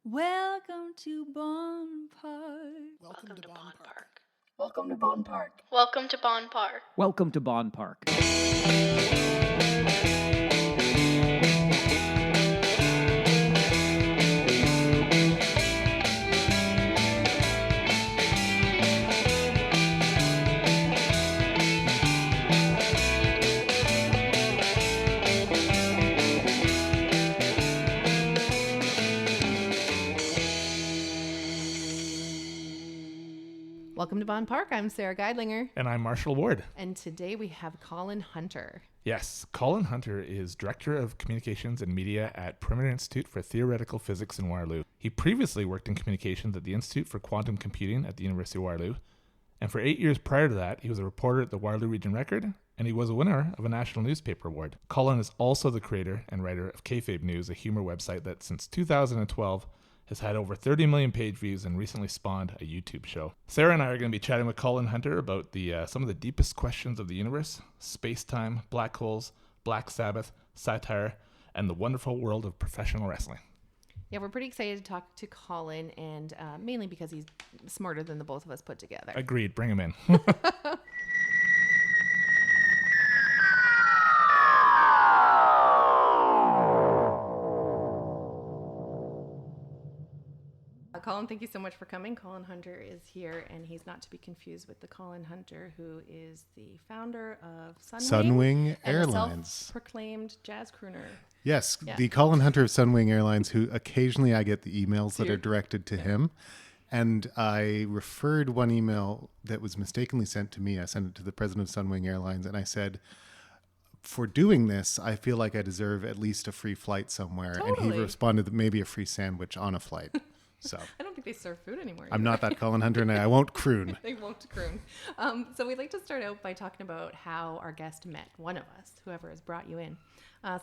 Welcome to Bonn Park. Welcome to Bonn Park. Welcome to Bonn Park. Welcome to Bonn Park. Welcome to Bonn Park. Welcome to Bonn Park. I'm Sara Geidlinger. And I'm Marshall Ward. And today we have Colin Hunter. Yes, Colin Hunter is Director of Communications and Media at Perimeter Institute for Theoretical Physics in Waterloo. He previously worked in communications at the Institute for Quantum Computing at the University of Waterloo. And for 8 years prior to that, he was a reporter at the Waterloo Region Record, and he was a winner of a National Newspaper Award. Colin is also the creator and writer of Kayfabe News, a humor website that since 2012 has had over 30 million page views and recently spawned a YouTube show. Sara and I are going to be chatting with Colin Hunter about some of the deepest questions of the universe, space-time, black holes, Black Sabbath, satire, and the wonderful world of professional wrestling. Yeah, we're pretty excited to talk to Colin, and mainly because he's smarter than the both of us put together. Agreed. Bring him in. Colin, thank you so much for coming. Colin Hunter is here, and he's not to be confused with the Colin Hunter who is the founder of Sunwing and Airlines. a self-proclaimed jazz crooner. Yes, Yeah. the Colin Hunter of Sunwing Airlines, who occasionally I get the emails that are directed to him. And I referred one email that was mistakenly sent to me. I sent it to the president of Sunwing Airlines, and I said, for doing this, I feel like I deserve at least a free flight somewhere. And Totally. he responded that maybe a free sandwich on a flight. So I don't think they serve food anymore. I'm not that Colin Hunter, and I won't croon. They won't croon. So we'd like to start out by talking about how our guest met one of us, whoever has brought you in.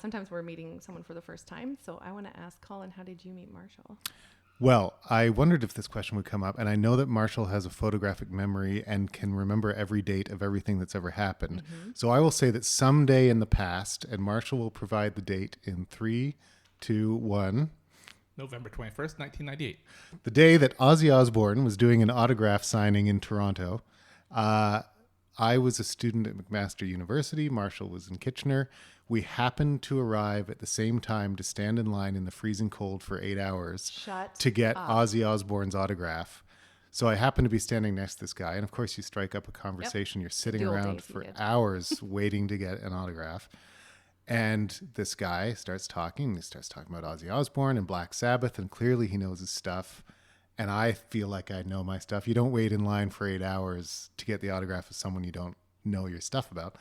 Sometimes we're meeting someone for the first time. So I want to ask Colin, how did you meet Marshall? Well, I wondered if this question would come up, and I know that Marshall has a photographic memory and can remember every date of everything that's ever happened. Mm-hmm. So I will say that someday in the past, and Marshall will provide the date in 3, 2, 1. November 21st, 1998. The day that Ozzy Osbourne was doing an autograph signing in Toronto. I was a student at McMaster University. Marshall was in Kitchener. We happened to arrive at the same time to stand in line in the freezing cold for 8 hours to get Ozzy Osbourne's autograph. So I happened to be standing next to this guy. And of course, you strike up a conversation. You're sitting around for hours waiting to get an autograph. And this guy starts talking. He starts talking about Ozzy Osbourne and Black Sabbath. And clearly he knows his stuff. And I feel like I know my stuff. You don't wait in line for 8 hours to get the autograph of someone you don't know your stuff about.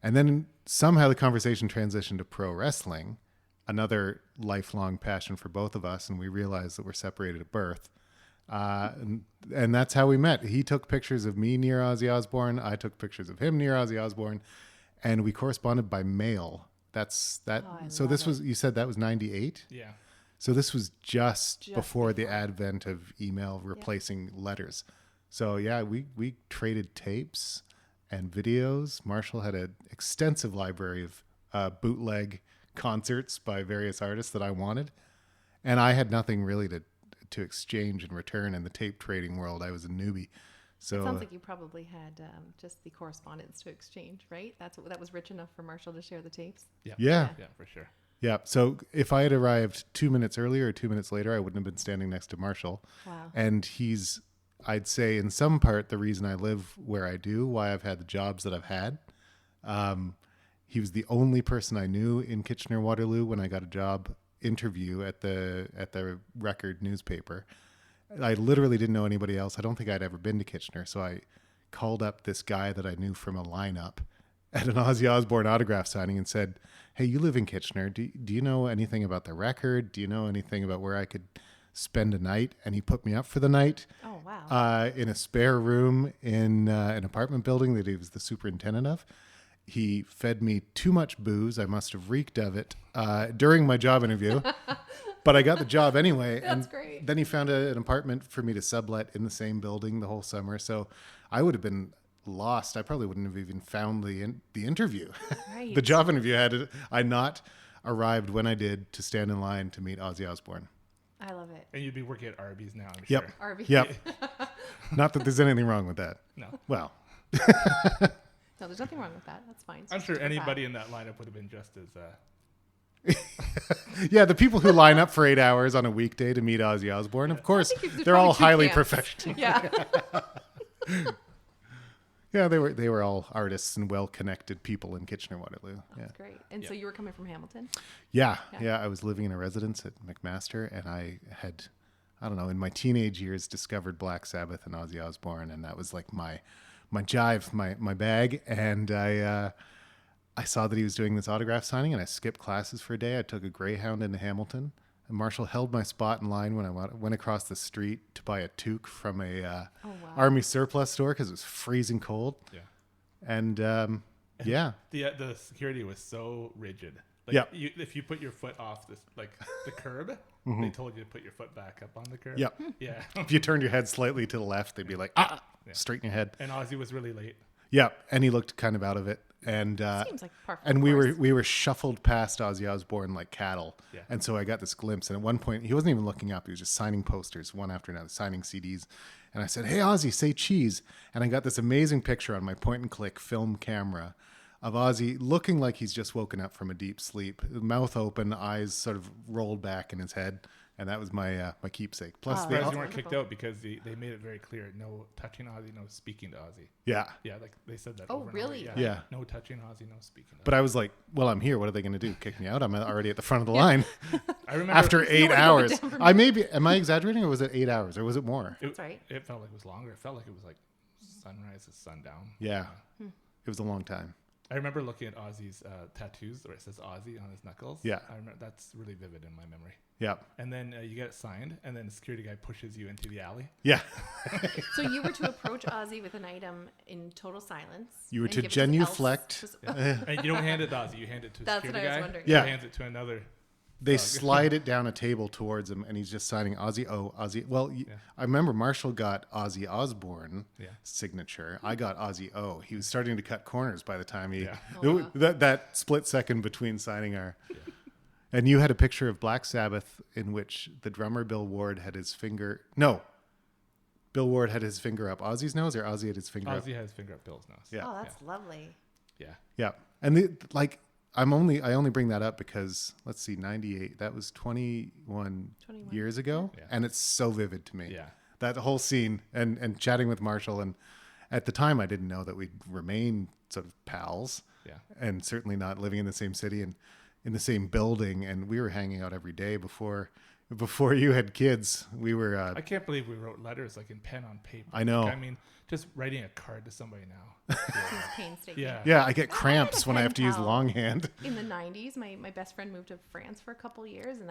And then somehow the conversation transitioned to pro wrestling, another lifelong passion for both of us. And we realized that we're separated at birth. And that's how we met. He took pictures of me near Ozzy Osbourne. I took pictures of him near Ozzy Osbourne. And we corresponded by mail. That's that. So this was, you said that was 98? Yeah. So this was just before the advent of email replacing letters. So yeah, we traded tapes and videos. Marshall had an extensive library of bootleg concerts by various artists that I wanted. And I had nothing really to exchange in return in the tape trading world. I was a newbie. So it sounds like you probably had just the correspondence to exchange, right? That was rich enough for Marshall to share the tapes. Yeah, for sure. Yeah. So if I had arrived 2 minutes earlier or 2 minutes later, I wouldn't have been standing next to Marshall. Wow. And he's, I'd say in some part, the reason I live where I do, why I've had the jobs that I've had. He was the only person I knew in Kitchener-Waterloo when I got a job interview at the Record newspaper. I literally didn't know anybody else. I don't think I'd ever been to Kitchener. So I called up this guy that I knew from a lineup at an Ozzy Osbourne autograph signing and said, hey, you live in Kitchener. Do you know anything about the Record? Do you know anything about where I could spend a night? And he put me up for the night. Oh, wow. In a spare room in an apartment building that he was the superintendent of. He fed me too much booze. I must have reeked of it during my job interview. But I got the job anyway. That's and great. Then he found an apartment for me to sublet in the same building the whole summer. So I would have been lost. I probably wouldn't have even found the interview. Right. The job interview had I not arrived when I did to stand in line to meet Ozzy Osbourne. I love it. And you'd be working at Arby's now, I'm Yep. sure. Arby's. Yep. Not that there's anything wrong with that. No. Well, No, there's nothing wrong with that. That's fine. I'm sure Super fat. anybody in that lineup would have been just as... yeah, the people who line up for 8 hours on a weekday to meet Ozzy Osbourne, of course, think there's they're all probably two highly camps. professional. Yeah. Yeah, they were all artists and well-connected people in Kitchener-Waterloo. Yeah. That's great. And so you were coming from Hamilton? Yeah, Yeah. yeah. I was living in a residence at McMaster, and I had, I don't know, in my teenage years, discovered Black Sabbath and Ozzy Osbourne, and that was like my jive, my bag. And I saw that he was doing this autograph signing, and I skipped classes for a day. I took a Greyhound into Hamilton, and Marshall held my spot in line when I went across the street to buy a toque from a army surplus store because it was freezing cold. Yeah. And yeah. The security was so rigid. Like Yeah. if you put your foot off this, like the curb, they told you to put your foot back up on the curb. Yep. Yeah. If you turned your head slightly to the left, they'd be like, straighten your head. And Ozzy was really late. Yeah, and he looked kind of out of it, and Seems like par for and the we course. were shuffled past Ozzy Osbourne like cattle, Yeah. and so I got this glimpse. And at one point, he wasn't even looking up; he was just signing posters one after another, signing CDs. And I said, "Hey, Ozzy, say cheese!" And I got this amazing picture on my point-and-click film camera of Ozzy looking like he's just woken up from a deep sleep, mouth open, eyes sort of rolled back in his head. And that was my my keepsake. Plus, Surprised that's you weren't wonderful. kicked out because they made it very clear: no touching Ozzy, no speaking to Ozzy. yeah. Yeah, like they said that. Oh, over and really? over. Yeah. No touching Ozzy, no speaking. To But I was like, well, I'm here. What are they going to do? Kick me out? I'm already at the front of the line. I remember After 8 wanna go hours. down from Am I exaggerating, or was it 8 hours, or was it more? That's right. It felt like it was longer. It felt like it was like sunrise to sundown. Yeah. It was a long time. I remember looking at Ozzy's tattoos where it says Ozzy on his knuckles. Yeah. I remember that's really vivid in my memory. Yeah. And then you get it signed, and then the security guy pushes you into the alley. Yeah. So you were to approach Ozzy with an item in total silence. You were and to give it his genuflect. And you don't hand it to Ozzy, you hand it to the That's security what I was guy. wondering. Yeah. He hands it to another. They slide it down a table towards him, and he's just signing Ozzy. Oh, Ozzy. Well, I remember Marshall got Ozzy Osbourne signature. I got Ozzy O. He was starting to cut corners by the time he that split second between signing our. And you had a picture of Black Sabbath in which the drummer Bill Ward had his finger. No, Bill Ward had his finger up Ozzy's nose, or Ozzy had his finger up. Ozzy has his finger up Bill's nose. Yeah. Oh, that's lovely. Yeah. Yeah, and I only bring that up because let's see, 98. That was 21 years ago, and it's so vivid to me. Yeah. That whole scene and chatting with Marshall, and at the time I didn't know that we'd remain sort of pals. Yeah. And certainly not living in the same city and in the same building, and we were hanging out every day before you had kids. We were. I can't believe we wrote letters like in pen on paper. I know. Like, I mean, just writing a card to somebody now. Seems painstaking. Yeah. Yeah, I get cramps when I pen have to use pal. longhand. In the 90s, my best friend moved to France for a couple years, and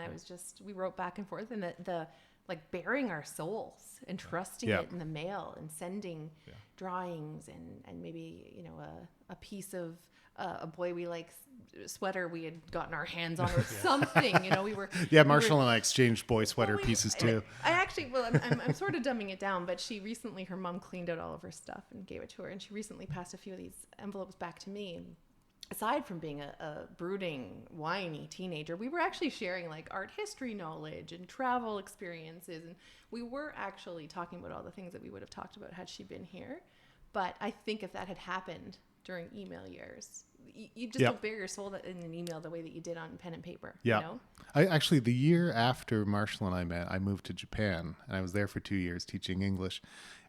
we wrote back and forth, and the like bearing our souls and trusting Yeah. it in the mail and sending drawings and maybe a piece of a boy we like sweater we had gotten our hands on or something. We were Marshall and I exchanged boy sweater pieces too. I actually, I'm sort of dumbing it down, but her mom cleaned out all of her stuff and gave it to her, and she recently passed a few of these envelopes back to me. And aside from being a brooding, whiny teenager, we were actually sharing like art history knowledge and travel experiences, and we were actually talking about all the things that we would have talked about had she been here. But I think if that had happened during email years, you just don't bare your soul in an email the way that you did on pen and paper. Yeah. You know? I actually, the year after Marshall and I met, I moved to Japan, and I was there for 2 years teaching English.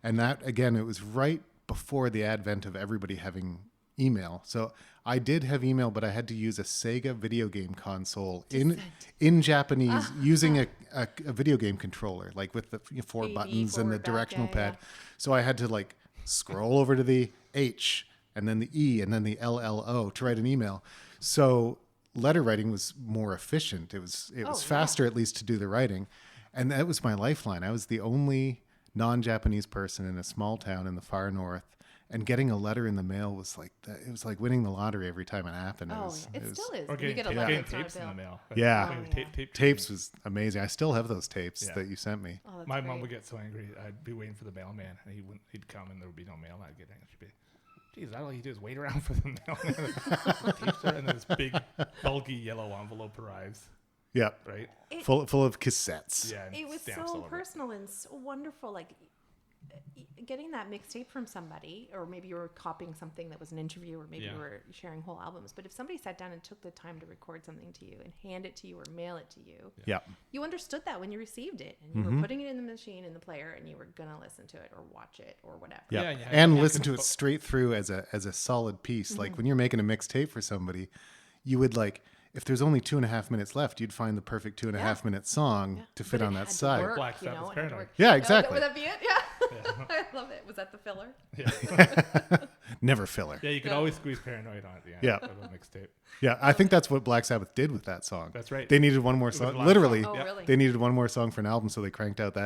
And that, again, it was right before the advent of everybody having email. So I did have email, but I had to use a Sega video game console in Japanese using a video game controller, like with the 4 AD, buttons and the forward, back, directional yeah, pad. yeah. So I had to like scroll over to the H and then the E and then the LLO to write an email. So letter writing was more efficient. It was faster, at least, to do the writing. And that was my lifeline. I was the only non-Japanese person in a small town in the far north. And getting a letter in the mail was like it was like winning the lottery every time it happened. It was, still is. Or When you getting, get a tape- letter, getting it's not a tapes in bill. the mail. Yeah. Oh, yeah. Tapes was amazing. I still have those tapes Yeah. that you sent me. Oh, that's My great. mom would get so angry. I'd be waiting for the mailman, and he'd come, and there would be no mail. And I'd get angry. She'd be, "Geez, all you do is wait around for the mailman." And then this big, bulky yellow envelope arrives. Yeah. right? Full of cassettes. Yeah, and It was stamps all so over it. personal and so wonderful. Like getting that mixtape from somebody, or maybe you were copying something that was an interview, or maybe you were sharing whole albums. But if somebody sat down and took the time to record something to you and hand it to you or mail it to you, Yeah. you understood that when you received it, and you were putting it in the machine, in the player, and you were gonna listen to it or watch it or whatever. Yeah. Yeah, And yeah. listen to it straight through as a solid piece. Like when you're making a mixtape for somebody, you would like, if there's only 2.5 minutes left, you'd find the perfect 2.5 minute song to fit But on it that had to side. work, Black you know, Sabbath's it had to Paranoid. work. Yeah, exactly. Would that be it? Yeah. I love it. Was that the filler? Never filler. Yeah, you can always squeeze Paranoid on at the end Yeah. of a mixtape. Yeah, I think that's what Black Sabbath did with that song. That's right. They needed one more was song. a live Literally, song. Oh, really? they needed one more song for an album, so they cranked out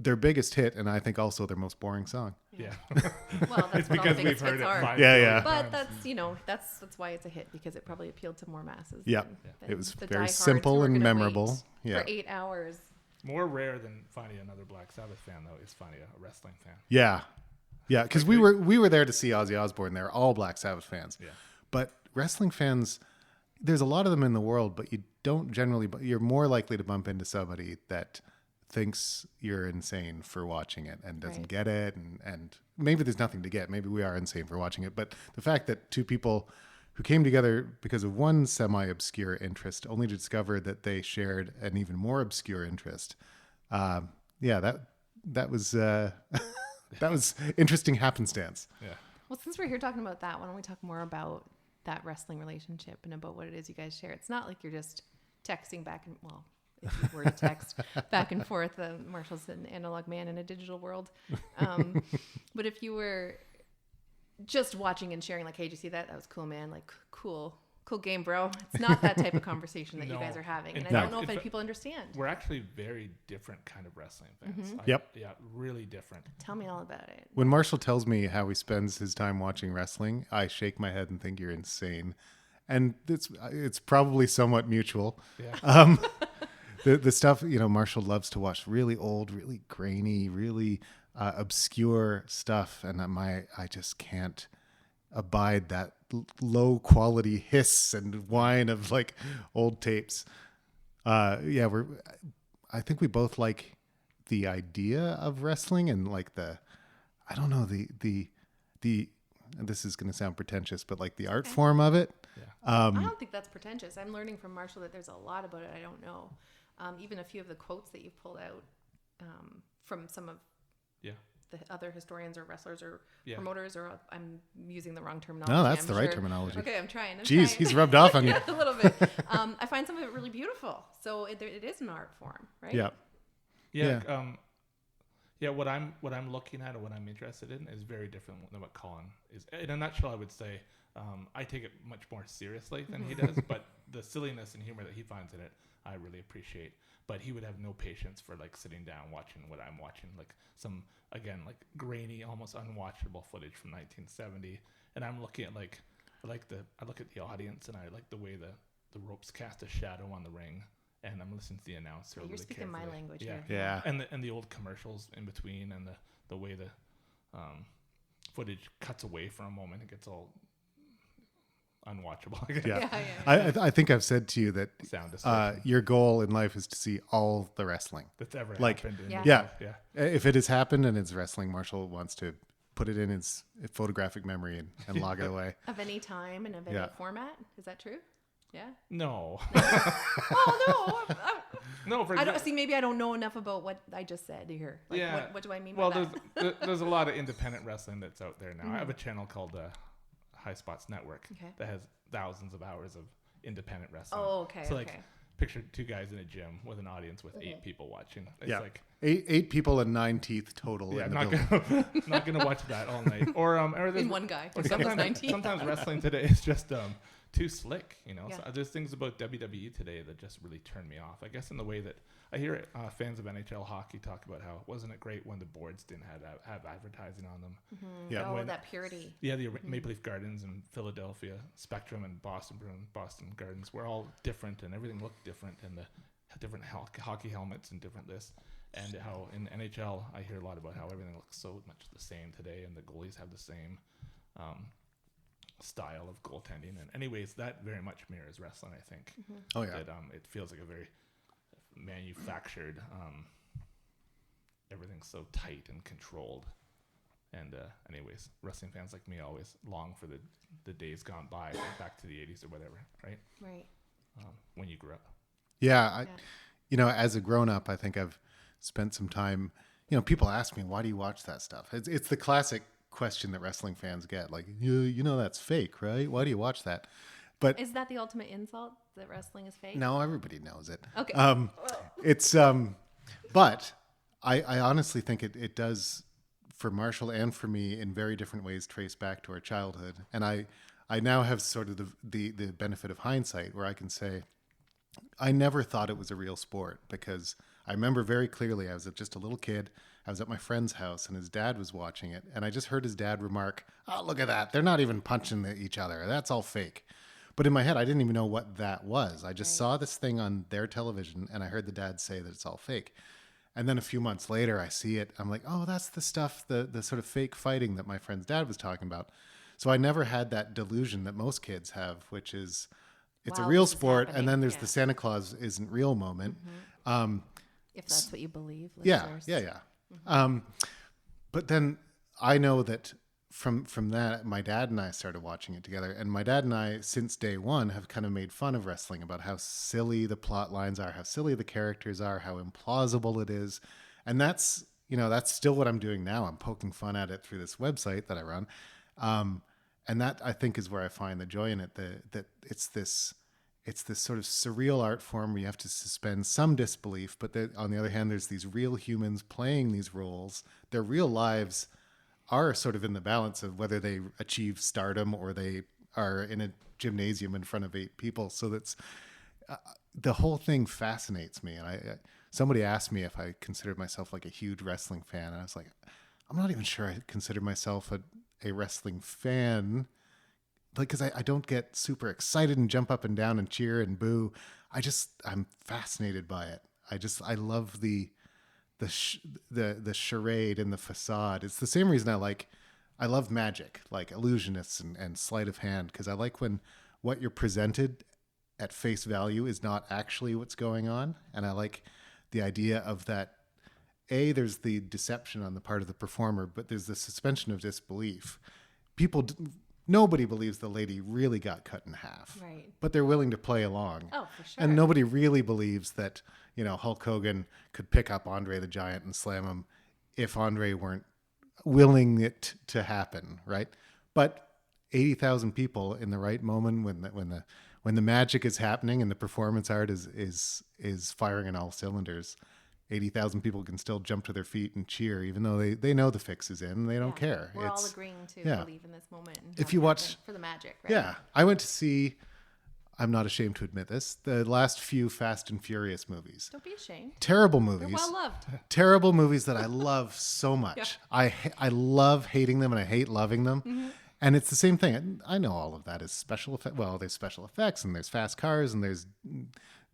their biggest hit, and I think also their most boring song. Yeah. Well, that's It's what all because biggest we've heard hits it are. 5 Yeah, billion yeah. But times. that's why it's a hit, because it probably appealed to more masses. Yep. than It was the very diehards simple who were and gonna memorable. wait Yeah. For 8 hours. More rare than finding another Black Sabbath fan, though, is finding a wrestling fan. Yeah. Yeah, because we were there to see Ozzy Osbourne. They're all Black Sabbath fans. Yeah. But wrestling fans, there's a lot of them in the world, but you don't generally. You're more likely to bump into somebody that thinks you're insane for watching it and doesn't Right. get it, and maybe there's nothing to get. Maybe we are insane for watching it, but the fact that two people who came together because of one semi-obscure interest, only to discover that they shared an even more obscure interest. That was that was interesting happenstance. Yeah. Well, since we're here talking about that, why don't we talk more about that wrestling relationship and about what it is you guys share? It's not like you're just texting back and, well, if you were to text back and forth, Marshall's an analog man in a digital world. But if you were just watching and sharing, like, hey, did you see that? That was cool, man. Like, cool game, bro. It's not that type of conversation that you No. guys are having. And In I fact, don't know if in any fa- people understand. We're actually very different kind of wrestling fans. Yep. Yeah, really different. Tell me all about it. When Marshall tells me how he spends his time watching wrestling, I shake my head and think you're insane. And it's probably somewhat mutual. Yeah. The stuff, Marshall loves to watch really old, really grainy, really obscure stuff. And I just can't abide that low quality hiss and whine of like old tapes. I think we both like the idea of wrestling and like I don't know, the and this is going to sound pretentious, but like the art form of it. I don't think that's pretentious. I'm learning from Marshall that there's a lot about it I don't know. Even a few of the quotes that you've pulled out from some of the other historians or wrestlers or promoters, or I'm using the wrong terminology. No, that's I'm the right sure. terminology. Okay, I'm trying. Jeez, trying. he's rubbed off on you. Yeah, a little bit. I find some of it really beautiful. So it is an art form, right? Yeah. Yeah. What I'm looking at or what I'm interested in is very different than what Colin is. In a nutshell, I would say I take it much more seriously than he does, but the silliness and humor that he finds in it, I really appreciate. But he would have no patience for like sitting down watching what I'm watching, like some, again, like grainy, almost unwatchable footage from 1970. And I'm looking at I look at the audience and I like the way the ropes cast a shadow on the ring. And I'm listening to the announcer. You're really speaking my carefully. language Yeah. here. Yeah. And the old commercials in between, and the way the footage cuts away for a moment, it gets all unwatchable. Yeah. Yeah. I think I've said to you that Sound distortion. your goal in life is to see all the wrestling. That's ever like- happened. In Yeah. the- Yeah. Yeah. If it has happened and it's wrestling, Marshall wants to put it in his photographic memory and log it away. Of any time and of any Yeah. format. Is that true? Yeah. No. Oh no. No. For I don't see. Maybe I don't know enough about what I just said here. Like, Yeah. What do I mean Well, by that? there's a lot of independent wrestling that's out there now. I have a channel called High Spots Network Okay. that has thousands of hours of independent wrestling. Oh, okay. So like, okay. picture two guys in a gym with an audience with 8 people watching. It's Yeah. like, Eight people and 9 teeth total. yeah, in the I'm building. not gonna watch that all night. Or there's In one guy. Or Who's almost sometimes, 19. sometimes wrestling today is just too slick, Yeah. So there's things about WWE today that just really turn me off. I guess in the way that I hear fans of NHL hockey talk about how wasn't it great when the boards didn't have advertising on them. Yeah. Oh, when- that purity. Yeah, the Maple Leaf Gardens in Philadelphia, Spectrum and Boston Gardens were all different, and everything looked different, and the different hockey helmets and different this. And how in NHL, I hear a lot about how everything looks so much the same today, and the goalies have the same style of goaltending. And anyways, that very much mirrors wrestling, I think. Oh yeah. That, it feels like a very manufactured, everything's so tight and controlled. And anyways, wrestling fans like me always long for the days gone by, like back to the 80s or whatever, right? Right. When you grew up. Yeah. As a grown-up, I think I've spent some time, people ask me, why do you watch that stuff? It's the classic question that wrestling fans get, like, that's fake, right? Why do you watch that? But Is that the ultimate insult, that wrestling is fake? no, everybody knows it. Okay. It's but I honestly think it does, for Marshall and for me, in very different ways, trace back to our childhood. And I now have sort of the benefit of hindsight, where I can say I never thought it was a real sport, because I remember very clearly I was just a little kid. I was at my friend's house and his dad was watching it, and I just heard his dad remark, "Oh, look at that. They're not even punching each other. That's all fake." But in my head, I didn't even know what that was. I just saw this thing on their television, and I heard the dad say that it's all fake. And then a few months later, I see it. I'm like, oh, that's the stuff, the sort of fake fighting that my friend's dad was talking about. So I never had that delusion that most kids have, which is it's a Wow, real this is sport. happening. And then there's Yeah. the Santa Claus isn't real moment. If that's what you believe, Yeah. listeners. But then I know that from that, my dad and I started watching it together. And my dad and I, since day one, have kind of made fun of wrestling, about how silly the plot lines are, how silly the characters are, how implausible it is. And that's still what I'm doing now. I'm poking fun at it through this website that I run. And that, I think, is where I find the joy in it, that it's this sort of surreal art form where you have to suspend some disbelief, but on the other hand, there's these real humans playing these roles. Their real lives are sort of in the balance of whether they achieve stardom or they are in a gymnasium in front of 8 people. So that's the whole thing fascinates me. And somebody asked me if I considered myself like a huge wrestling fan, and I was like, I'm not even sure I consider myself a wrestling fan, like, because I don't get super excited and jump up and down and cheer and boo. I'm fascinated by it. I love the charade and the facade. It's the same reason I love magic, like illusionists and sleight of hand, because I like when what you're presented at face value is not actually what's going on. And I like the idea of that. There's the deception on the part of the performer, but there's the suspension of disbelief. Nobody believes the lady really got cut in half, Right. but they're willing to play along. Oh, for sure. And nobody really believes that, Hulk Hogan could pick up Andre the Giant and slam him if Andre weren't willing it to happen, right? But 80,000 people in the right moment, when the magic is happening and the performance art is firing on all cylinders, 80,000 people can still jump to their feet and cheer, even though they know the fix is in. They don't care. We're all agreeing to believe in this moment. And If have you it watch- happen for the magic, right? Yeah. I went to see, I'm not ashamed to admit this, the last few Fast and Furious movies. Don't be ashamed. Terrible They're movies. well loved. Terrible movies that I love so much. Yeah. I love hating them and I hate loving them. And it's the same thing. I know all of that is special effects. Well, there's special effects and there's fast cars and there's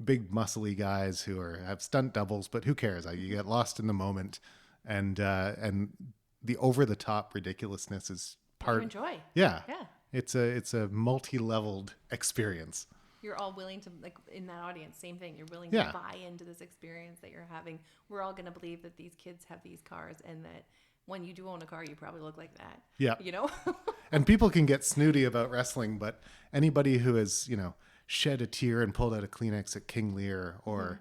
big muscly guys who have stunt doubles, but who cares? You get lost in the moment, and the over the top ridiculousness is part. You enjoy. Yeah, Yeah. It's a multi-leveled experience. You're all willing to, like, in that audience, same thing. You're willing Yeah. to buy into this experience that you're having. We're all going to believe that these kids have these cars, and that when you do own a car, you probably look like that. Yeah. And people can get snooty about wrestling, but anybody who has, shed a tear and pulled out a Kleenex at King Lear, or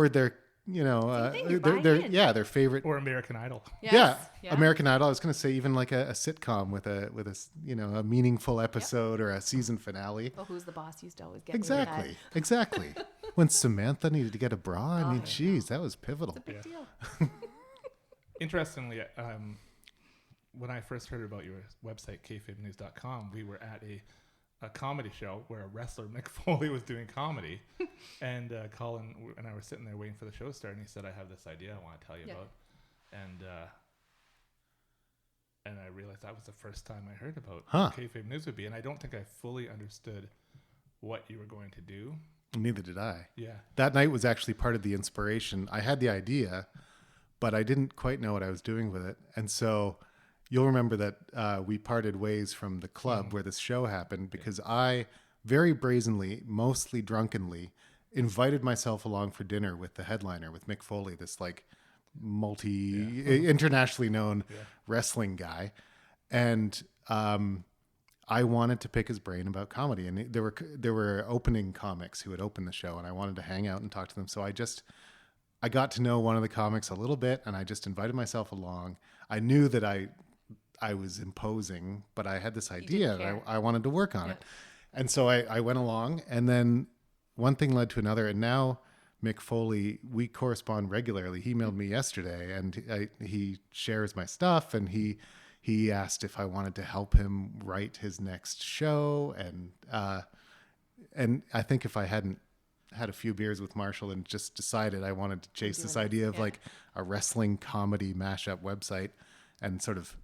their, thing, you're buying in. their favorite. Or American Idol. Yes. Yeah, American Idol. I was going to say even like a sitcom with a meaningful episode or a season finale. Well, Who's the Boss used to always get me with that. Exactly. When Samantha needed to get a bra, I mean, geez, that was pivotal. Big deal. Interestingly, when I first heard about your website, kayfabenews.com, we were at a comedy show where a wrestler, Mick Foley, was doing comedy. And Colin and I were sitting there waiting for the show to start, and he said, I have this idea I want to tell you about. And I realized that was the first time I heard about what Kayfabe News would be. And I don't think I fully understood what you were going to do. Neither did I. Yeah. That night was actually part of the inspiration. I had the idea, but I didn't quite know what I was doing with it. And so you'll remember that we parted ways from the club where this show happened because I very brazenly, mostly drunkenly, invited myself along for dinner with the headliner, with Mick Foley, this like internationally known wrestling guy. And I wanted to pick his brain about comedy. And there were opening comics who had opened the show, and I wanted to hang out and talk to them. So I got to know one of the comics a little bit, and I just invited myself along. I knew that I was imposing, but I had this idea and I wanted to work on it. And so I went along, and then one thing led to another. And now Mick Foley, we correspond regularly. He emailed me yesterday, and he shares my stuff, and he asked if I wanted to help him write his next show. And I think if I hadn't had a few beers with Marshall and just decided I wanted to chase this idea of like a wrestling comedy mashup website, and sort of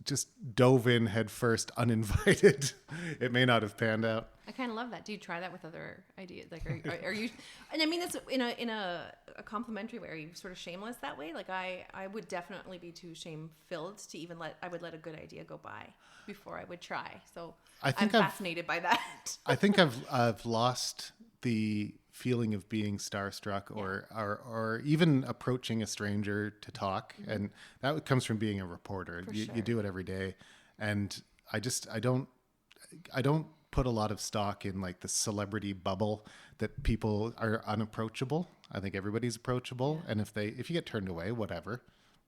just dove in head first, uninvited, it may not have panned out. I kind of love that. Do you try that with other ideas? Like, are you? And I mean, that's in a complimentary way. Are you sort of shameless that way? Like, I would definitely be too shame-filled to even I would let a good idea go by before I would try. So I'm fascinated by that. I think I've lost the feeling of being starstruck or even approaching a stranger to talk, and that comes from being a reporter. You do it every day, and I don't put a lot of stock in like the celebrity bubble that people are unapproachable. I think everybody's approachable, and if you get turned away, whatever,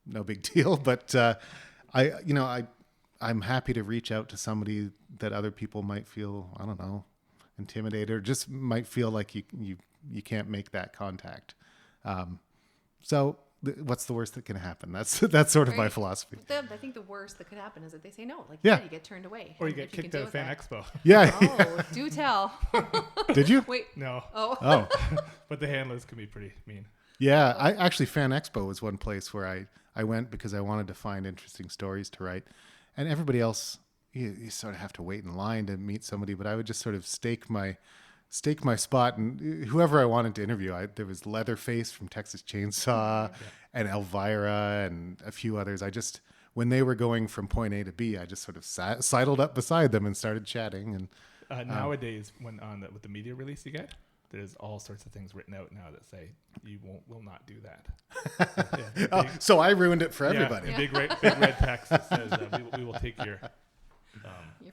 no big deal. But I'm happy to reach out to somebody that other people might feel, I don't know, intimidated, or just might feel like you can't make that contact. So what's the worst that can happen? That's sort of my philosophy. I think the worst that could happen is that they say no. Like, you get turned away. Or you get kicked out of Fan Expo. Yeah. Oh, do tell. Did you? Wait. No. Oh. But the handlers can be pretty mean. Yeah. I actually, Fan Expo was one place where I went because I wanted to find interesting stories to write. And everybody else, you sort of have to wait in line to meet somebody, but I would just sort of stake my spot, and whoever I wanted to interview. There was Leatherface from Texas Chainsaw, and Elvira, and a few others. When they were going from point A to B, I just sort of sidled up beside them and started chatting. And nowadays, with the media release you get, there's all sorts of things written out now that say you will not do that. So I ruined it for everybody. Big red text that says we will take your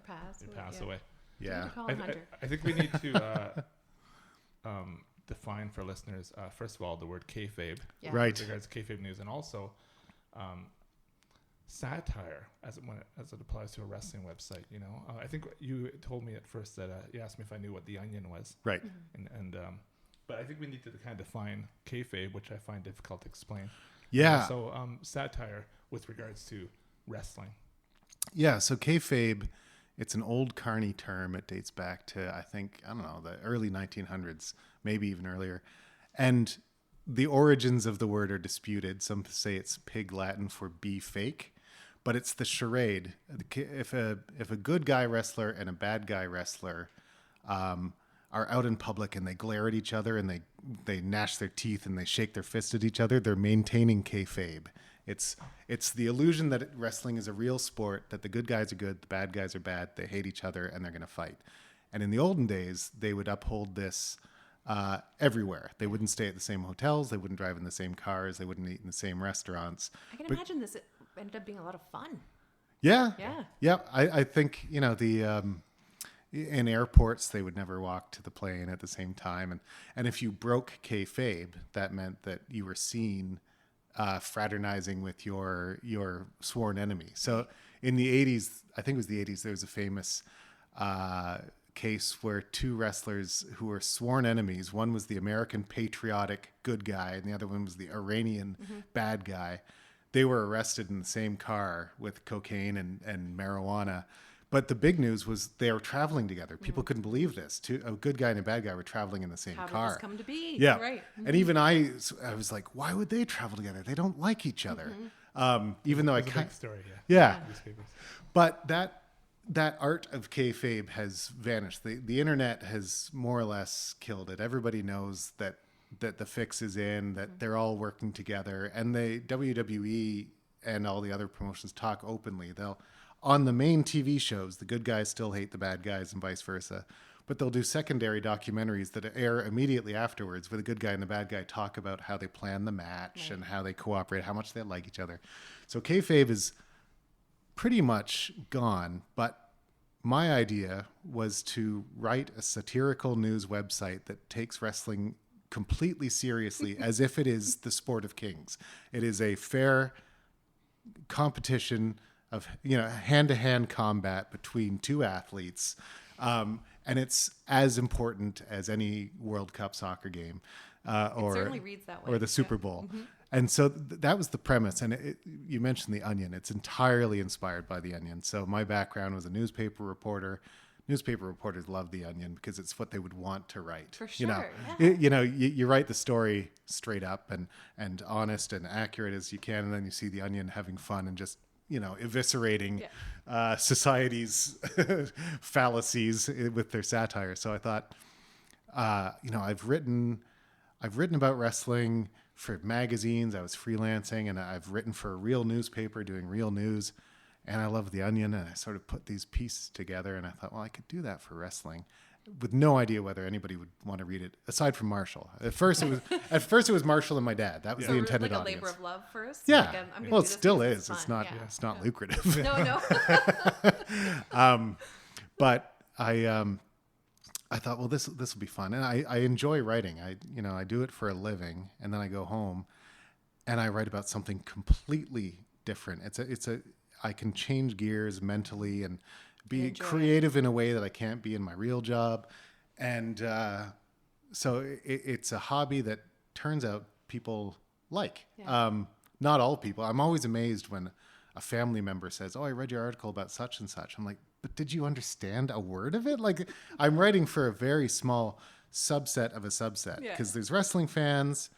pass away. Yeah. I think we need to define for listeners, first of all, the word kayfabe. Yeah. Right. With regards to kayfabe news, and also satire as it applies to a wrestling website. I think you told me at first that you asked me if I knew what The Onion was. Right. And but I think we need to kind of define kayfabe, which I find difficult to explain. Yeah. So satire with regards to wrestling. Yeah. So kayfabe, it's an old Carney term. It dates back to, I think, the early 1900s, maybe even earlier. And the origins of the word are disputed. Some say it's Pig Latin for be fake, but it's the charade. If a good guy wrestler and a bad guy wrestler are out in public and they glare at each other and they gnash their teeth and they shake their fists at each other, they're maintaining kayfabe. It's the illusion that wrestling is a real sport, that the good guys are good, the bad guys are bad, they hate each other, and they're going to fight. And in the olden days, they would uphold this everywhere. They wouldn't stay at the same hotels, they wouldn't drive in the same cars, they wouldn't eat in the same restaurants. I can imagine this ended up being a lot of fun. Yeah. Yeah. Yeah. I think, in airports, they would never walk to the plane at the same time. And if you broke kayfabe, that meant that you were seen fraternizing with your sworn enemy. So in the 80s, I think it was the 80s, there was a famous case where two wrestlers who were sworn enemies, one was the American patriotic good guy and the other one was the Iranian bad guy. They were arrested in the same car with cocaine and marijuana. But the big news was they were traveling together. People couldn't believe this. A good guy and a bad guy were traveling in the same car. How did this come to be? Yeah. Right. Mm-hmm. And even I was like, why would they travel together? They don't like each other. Even though It's a big story, Yeah. Newspapers. But that art of kayfabe has vanished. The internet has more or less killed it. Everybody knows that the fix is in, that they're all working together. And the WWE and all the other promotions talk openly. They'll, on the main TV shows, the good guys still hate the bad guys and vice versa. But they'll do secondary documentaries that air immediately afterwards where the good guy and the bad guy talk about how they plan the match and how they cooperate, how much they like each other. So kayfabe is pretty much gone. But my idea was to write a satirical news website that takes wrestling completely seriously as if it is the sport of kings. It is a fair competition of, hand-to-hand combat between two athletes. And it's as important as any World Cup soccer game, or certainly reads that way. or the Super Bowl. Mm-hmm. And so that was the premise. And you mentioned The Onion. It's entirely inspired by The Onion. So my background was a newspaper reporter. Newspaper reporters love The Onion because it's what they would want to write. For sure. You write the story straight up and honest and accurate as you can, and then you see The Onion having fun and just eviscerating society's fallacies with their satire. So I thought, I've written about wrestling for magazines. I was freelancing, and I've written for a real newspaper doing real news. And I love The Onion, and I sort of put these pieces together, and I thought, well, I could do that for wrestling, with no idea whether anybody would want to read it, aside from Marshall. At first, it was Marshall and my dad. That was the intended like audience. A labor of love first. Yeah. Like, I'm Well, it still is. It's not lucrative. No. But I thought, well, this will be fun, and I enjoy writing. I do it for a living, and then I go home, and I write about something completely different. I can change gears mentally and be creative in a way that I can't be in my real job. And so it's a hobby that turns out people like. Yeah. Not all people. I'm always amazed when a family member says, oh, I read your article about such and such. I'm like, but did you understand a word of it? Like, I'm writing for a very small subset of a subset, because there's wrestling fans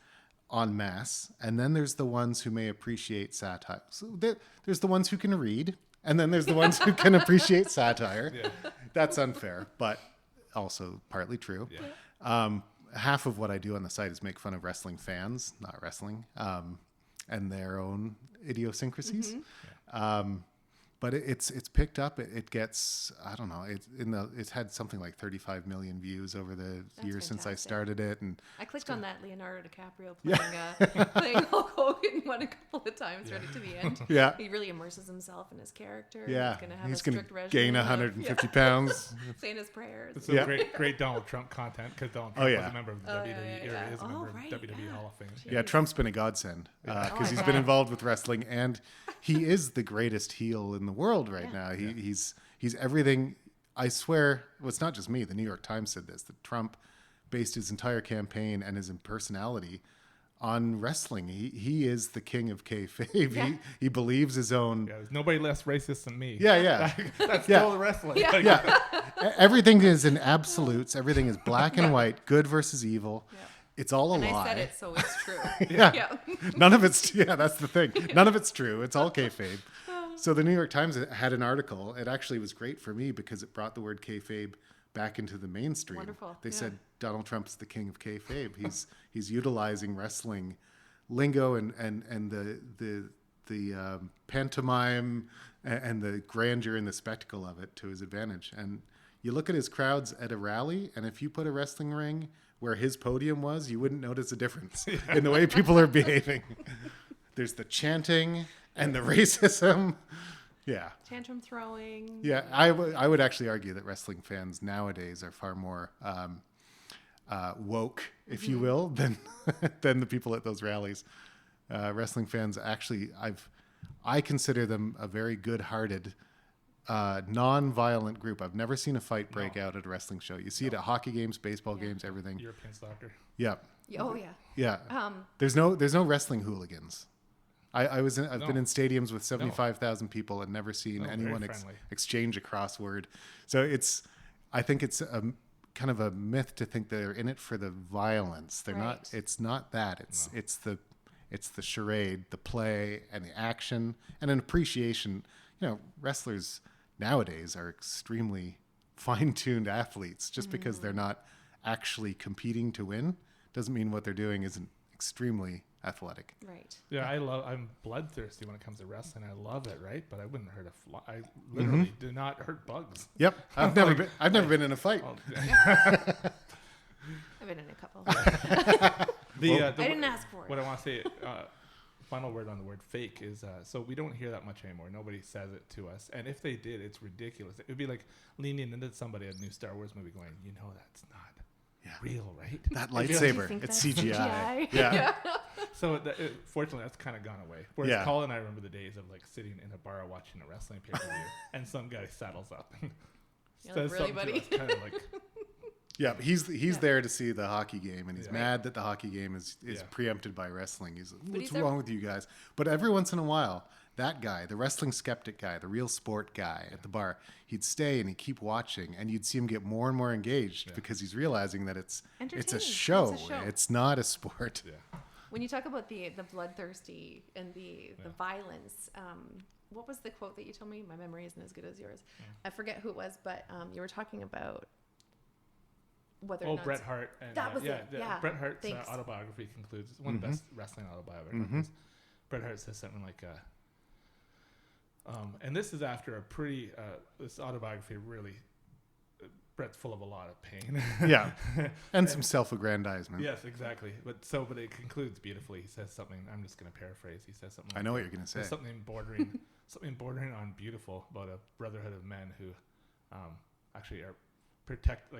en masse, and then there's the ones who may appreciate satire. So there's the ones who can read, and then there's the ones who can appreciate satire. Yeah. That's unfair, but also partly true. Yeah. Half of what I do on the site is make fun of wrestling fans, not wrestling, and their own idiosyncrasies. Mm-hmm. But it's picked up. It gets, I don't know. It's had something like 35 million views over the years since I started it. And I clicked on that Leonardo DiCaprio playing Hulk Hogan one a couple of times right to the end. Yeah, he really immerses himself in his character. Yeah, he's going to gain 150 pounds. Saying his prayers. It's great Donald Trump content, because Donald Trump was a member of the WWE, or is a member of WWE Hall of Fame. Yeah, Trump's been a godsend because he's been involved with wrestling, and he is the greatest heel in the world right now. He's everything. I swear, well, it's not just me. The New York Times said this, that Trump based his entire campaign and his personality on wrestling. He is the king of kayfabe. Yeah. He believes his own. Yeah, there's nobody less racist than me. Yeah. That's still the wrestling. Yeah. Everything is in absolutes. Everything is black and white, good versus evil. Yeah. It's all a lie. I said it, so it's true. Yeah. None of it's, that's the thing. None of it's true. It's all kayfabe. So the New York Times had an article. It actually was great for me because it brought the word kayfabe back into the mainstream. Wonderful. They said Donald Trump is the king of kayfabe. He's utilizing wrestling lingo and the pantomime and the grandeur and the spectacle of it to his advantage. And you look at his crowds at a rally, and if you put a wrestling ring where his podium was, you wouldn't notice a difference in the way people are behaving. There's the chanting and the racism. Yeah. Tantrum throwing. Yeah, I would actually argue that wrestling fans nowadays are far more woke, if you will, than the people at those rallies. Wrestling fans, actually, I consider them a very good-hearted, non-violent group. I've never seen a fight break out at a wrestling show. You see it at hockey games, baseball games, everything. European soccer. Yeah. Oh yeah. Yeah. There's no wrestling hooligans. I've been in stadiums with 75,000 people and never seen anyone exchange a crossword. So I think it's a kind of a myth to think they're in it for the violence. They're not. It's not that. It's the charade, the play, and the action, and an appreciation. Wrestlers nowadays are extremely fine-tuned athletes. Just because they're not actually competing to win doesn't mean what they're doing isn't extremely athletic. Right. Yeah, I'm bloodthirsty when it comes to wrestling. I love it, right? But I wouldn't hurt a fly. I literally do not hurt bugs. Yep, I've never been in a fight. Oh, I've been in a couple. I didn't ask for it. What I want to say, final word on the word fake is, so we don't hear that much anymore. Nobody says it to us. And if they did, it's ridiculous. It would be like leaning into somebody at a new Star Wars movie going, that's not real, right? That Do you lightsaber, think it's that's CGI. CGI? Yeah. So fortunately, that's kind of gone away. Whereas Colin and I remember the days of like sitting in a bar watching a wrestling pay-per-view and some guy saddles up and says really, something to buddy? us, kind of like... Yeah, but he's there to see the hockey game, and he's Yeah. mad that the hockey game is preempted by wrestling. He's like, what's he's wrong with you guys? But every once in a while, that guy, the wrestling skeptic guy, the real sport guy at the bar, he'd stay and he'd keep watching, and you'd see him get more and more engaged because he's realizing that it's a Entertaining. show. It's a show. It's not a sport. Yeah. When you talk about the bloodthirsty and the violence, what was the quote that you told me? My memory isn't as good as yours. I forget who it was, but you were talking about whether or not Bret Hart. And, that was it. Yeah. Bret Hart's Thanks. autobiography concludes. It's one of the best wrestling autobiographies. Bret Hart says something like, and this is after a pretty, this autobiography really, Bret's full of a lot of pain. Yeah, and some self-aggrandizement. Yes, exactly. But it concludes beautifully. He says something, I'm just going to paraphrase. He says something like, I know what you're going to say. Something bordering on beautiful about a brotherhood of men who actually are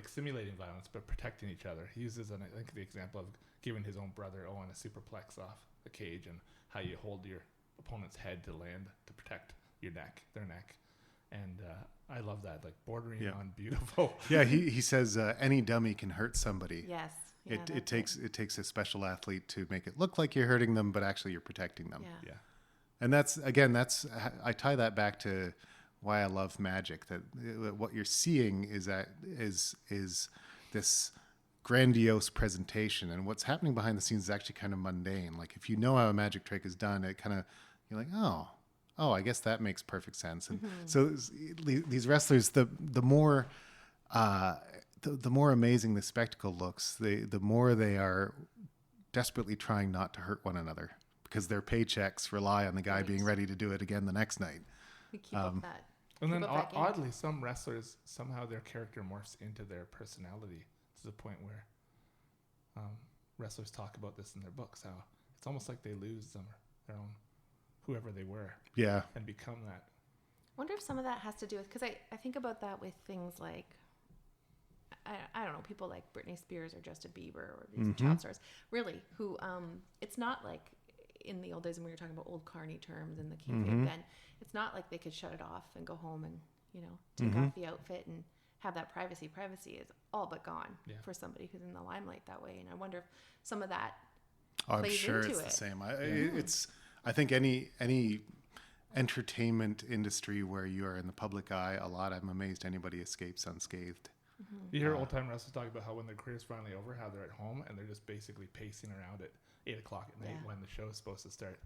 simulating violence, but protecting each other. He uses, I think, the example of giving his own brother Owen a superplex off a cage and how you hold your opponent's head to land to protect their neck. And I love that, like bordering on beautiful. Yeah, he says any dummy can hurt somebody. Yes. Yeah, It takes a special athlete to make it look like you're hurting them, but actually you're protecting them. Yeah. And I tie that back to why I love magic. That what you're seeing is this grandiose presentation, and what's happening behind the scenes is actually kind of mundane. Like if you know how a magic trick is done, it kind of you're like, oh, I guess that makes perfect sense. And so these wrestlers, the more amazing the spectacle looks, the more they are desperately trying not to hurt one another because their paychecks rely on the guy being ready to do it again the next night. We keep up that. And then oddly, some wrestlers, somehow their character morphs into their personality to the point where wrestlers talk about this in their books, how it's almost like they lose their own whoever they were. Yeah. And become that. I wonder if some of that has to do with, because I think about that with things like, I don't know, people like Britney Spears or Justin Bieber or these child stars, really, who, it's not like in the old days when we were talking about old carny terms and the kayfabe then, it's not like they could shut it off and go home and, take off the outfit and have that privacy. Privacy is all but gone for somebody who's in the limelight that way. And I wonder if some of that I'm plays sure into it's it. the same. I think any entertainment industry where you are in the public eye a lot, I'm amazed anybody escapes unscathed. You hear old time wrestlers talk about how when their career's finally over, how they're at home and they're just basically pacing around at 8 o'clock at night when the show is supposed to start,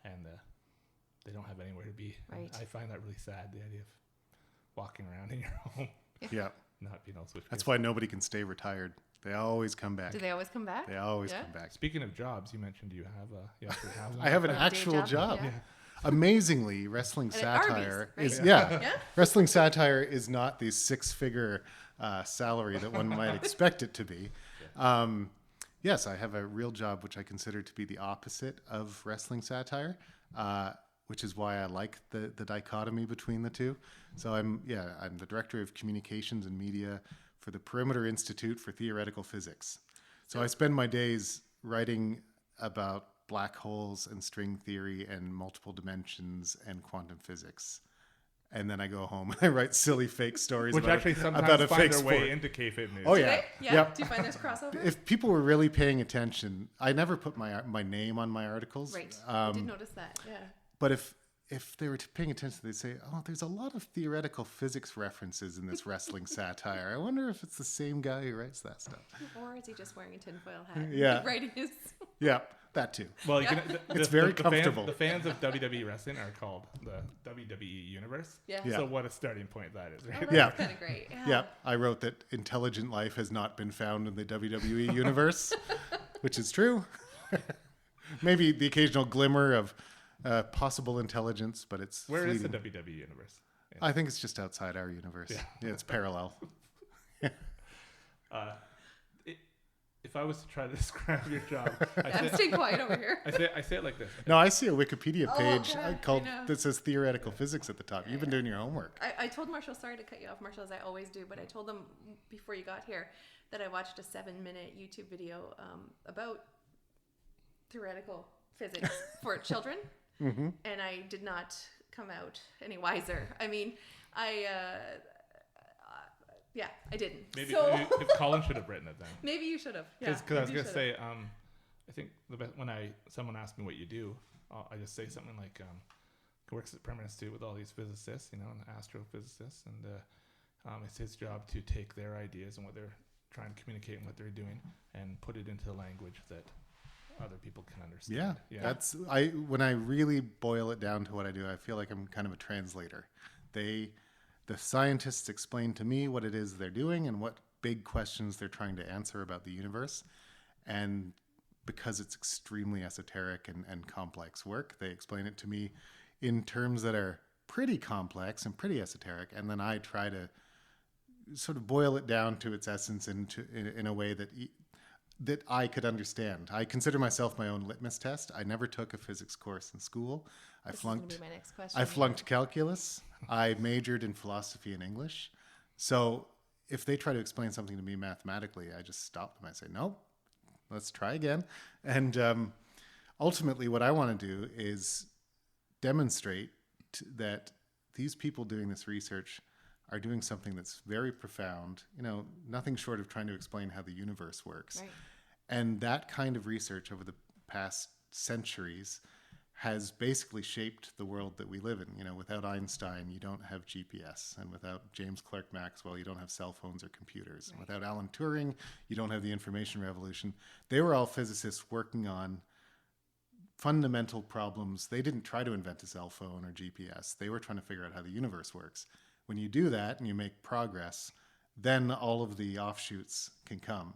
and they don't have anywhere to be. Right. I find that really sad, the idea of walking around in your home, Yeah. not being able to switch. That's why nobody can stay retired. They always come back. Do they always come back? They always Yeah. come back. Speaking of jobs, you mentioned you actually have one. I have an Day actual job. Yeah. Amazingly, wrestling And at satire Arby's, is right? yeah. Wrestling satire is not the six-figure salary that one might expect it to be. Yes, I have a real job, which I consider to be the opposite of wrestling satire, which is why I like the dichotomy between the two. So I'm the director of communications and media for the Perimeter Institute for Theoretical Physics. So I spend my days writing about black holes and string theory and multiple dimensions and quantum physics. And then I go home and I write silly fake stories Which about actually sometimes about a find fake their sport. way into kayfabe news. Oh Do yeah. they? Yeah. Yep. Do you find there's crossover? If people were really paying attention, I never put my name on my articles. Right. I did notice that. Yeah. But if they were paying attention, they'd say, "Oh, there's a lot of theoretical physics references in this wrestling satire. I wonder if it's the same guy who writes that stuff." Or is he just wearing a tinfoil hat? Yeah. Writing his. Yeah, that too. Well, It's very comfortable. The fans of WWE wrestling are called the WWE Universe. Yeah. Yeah. So what a starting point that is, Oh, right? that's Yeah. kind of great. Yeah. Yeah, I wrote that intelligent life has not been found in the WWE universe, which is true. maybe the occasional glimmer of possible intelligence, but it's Where is the fleeting. WW universe? I think it's just outside our universe. Yeah, it's parallel. If I was to try to describe your job, I'm staying quiet over here. I say it like this. No, I see a Wikipedia page God, I called know. that says theoretical physics at the top. You've been doing your homework. I told Marshall, sorry to cut you off, Marshall, as I always do, but I told him before you got here that I watched a 7-minute YouTube video about theoretical physics for children, and I did not come out any wiser. I mean, yeah, I didn't. Maybe if So Colin should have written it then. maybe you should have. Yeah, Because I was maybe you gonna should've. say, I think when someone asks me what you do, I just say something like, works at Permanent Institute with all these physicists, and astrophysicists, and it's his job to take their ideas and what they're trying to communicate and what they're doing and put it into the language that other people can understand. Yeah, that's when I really boil it down to what I do, I feel like I'm kind of a translator. The scientists explain to me what it is they're doing and what big questions they're trying to answer about the universe. And because it's extremely esoteric and complex work, they explain it to me in terms that are pretty complex and pretty esoteric. And then I try to sort of boil it down to its essence in a way that I could understand. I consider myself my own litmus test. I never took a physics course in school. This is gonna be my next question. I flunked calculus. I majored in philosophy and English. So if they try to explain something to me mathematically, I just stop them. I say, nope, let's try again. And ultimately what I want to do is demonstrate that these people doing this research are doing something that's very profound, nothing short of trying to explain how the universe works. Right. And that kind of research over the past centuries has basically shaped the world that we live in. Without Einstein, you don't have GPS. And without James Clerk Maxwell, you don't have cell phones or computers. And without Alan Turing, you don't have the information revolution. They were all physicists working on fundamental problems. They didn't try to invent a cell phone or GPS. They were trying to figure out how the universe works. When you do that and you make progress, then all of the offshoots can come.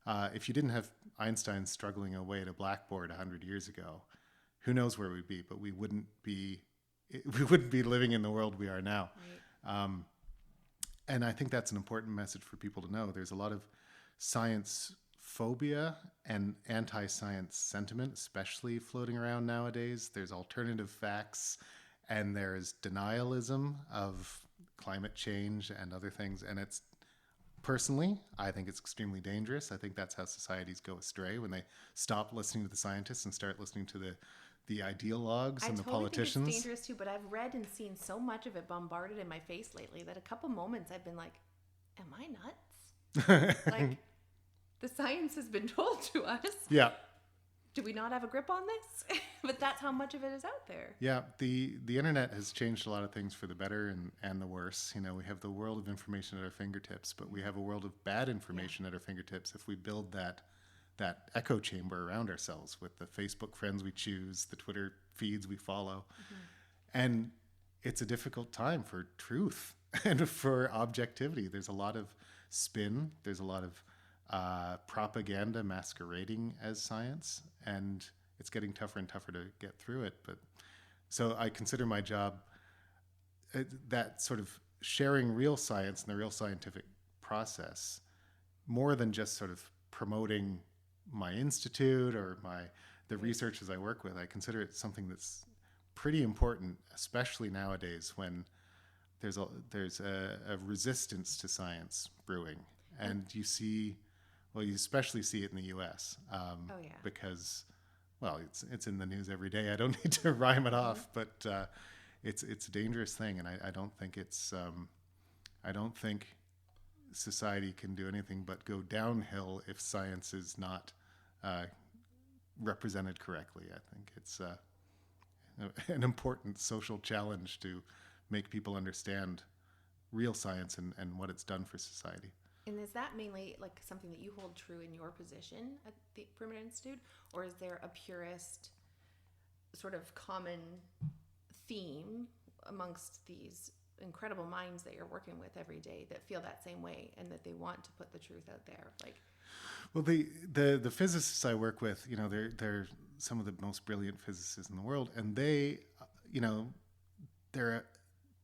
If you didn't have Einstein struggling away at a blackboard 100 years ago, who knows where we'd be? But we wouldn't be living in the world we are now. Right. And I think that's an important message for people to know. There's a lot of science phobia and anti-science sentiment, especially floating around nowadays. There's alternative facts, and there's denialism of climate change and other things. And it's personally, I think it's extremely dangerous. I think that's how societies go astray, when they stop listening to the scientists and start listening to the ideologues and the politicians. Think it's dangerous too, but I've read and seen so much of it bombarded in my face lately that a couple moments I've been like, am I nuts? Like, the science has been told to us. Yeah. Do we not have a grip on this? But that's how much of it is out there. Yeah, the internet has changed a lot of things for the better and the worse. We have the world of information at our fingertips, but we have a world of bad information at our fingertips if we build that echo chamber around ourselves with the Facebook friends we choose, the Twitter feeds we follow. And it's a difficult time for truth and for objectivity. There's a lot of spin. There's a lot of propaganda masquerading as science, and it's getting tougher and tougher to get through it. But so I consider my job that sort of sharing real science and the real scientific process more than just sort of promoting my institute or the researchers I work with. I consider it something that's pretty important, especially nowadays when there's a resistance to science brewing, and you especially see it in the U.S. Because, it's in the news every day. I don't need to rhyme it off, but it's a dangerous thing, and I don't think I don't think society can do anything but go downhill if science is not represented correctly. I think it's an important social challenge to make people understand real science and what it's done for society. And is that mainly like something that you hold true in your position at the Permanent Institute, or is there a purist sort of common theme amongst these incredible minds that you're working with every day that feel that same way and that they want to put the truth out there? Like, Well, the physicists I work with, they're some of the most brilliant physicists in the world, and they, they're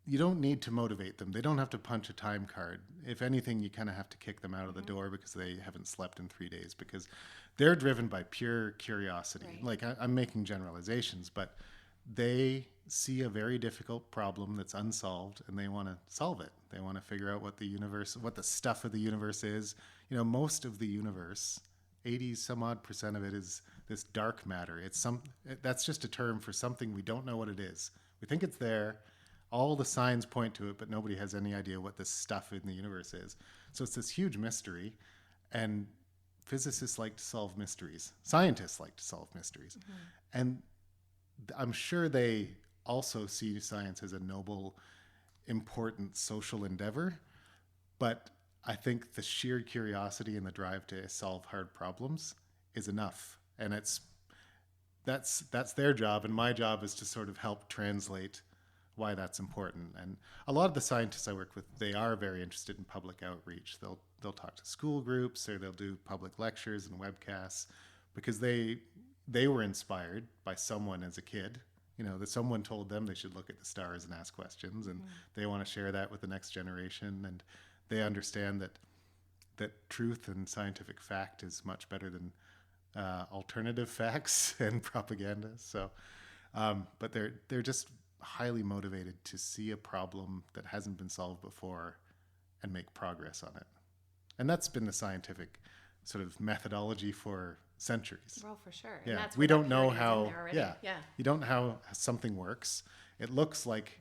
you don't need to motivate them. They don't have to punch a time card. If anything, you kind of have to kick them out of the door because they haven't slept in 3 days, because they're driven by pure curiosity. Right. Like I'm making generalizations, but they see a very difficult problem that's unsolved and they want to solve it. They want to figure out what the stuff of the universe is. Most of the universe, 80 some odd percent of it, is this dark matter. That's just a term for something we don't know what it is. We think it's there. All the signs point to it, but nobody has any idea what this stuff in the universe is. So it's this huge mystery, and physicists like to solve mysteries. Scientists like to solve mysteries. Mm-hmm. And I'm sure they also see science as a noble, important social endeavor, but I think the sheer curiosity and the drive to solve hard problems is enough. And that's their job, and my job is to sort of help translate why that's important. And a lot of the scientists I work with, they are very interested in public outreach. They'll talk to school groups, or they'll do public lectures and webcasts, because they were inspired by someone as a kid. That someone told them they should look at the stars and ask questions, and they want to share that with the next generation. And they understand that truth and scientific fact is much better than alternative facts and propaganda. So, but they're just highly motivated to see a problem that hasn't been solved before and make progress on it. And that's been the scientific sort of methodology for centuries. Well, for sure. Yeah. And that's We don't know how. Yeah. You don't know how something works. It looks like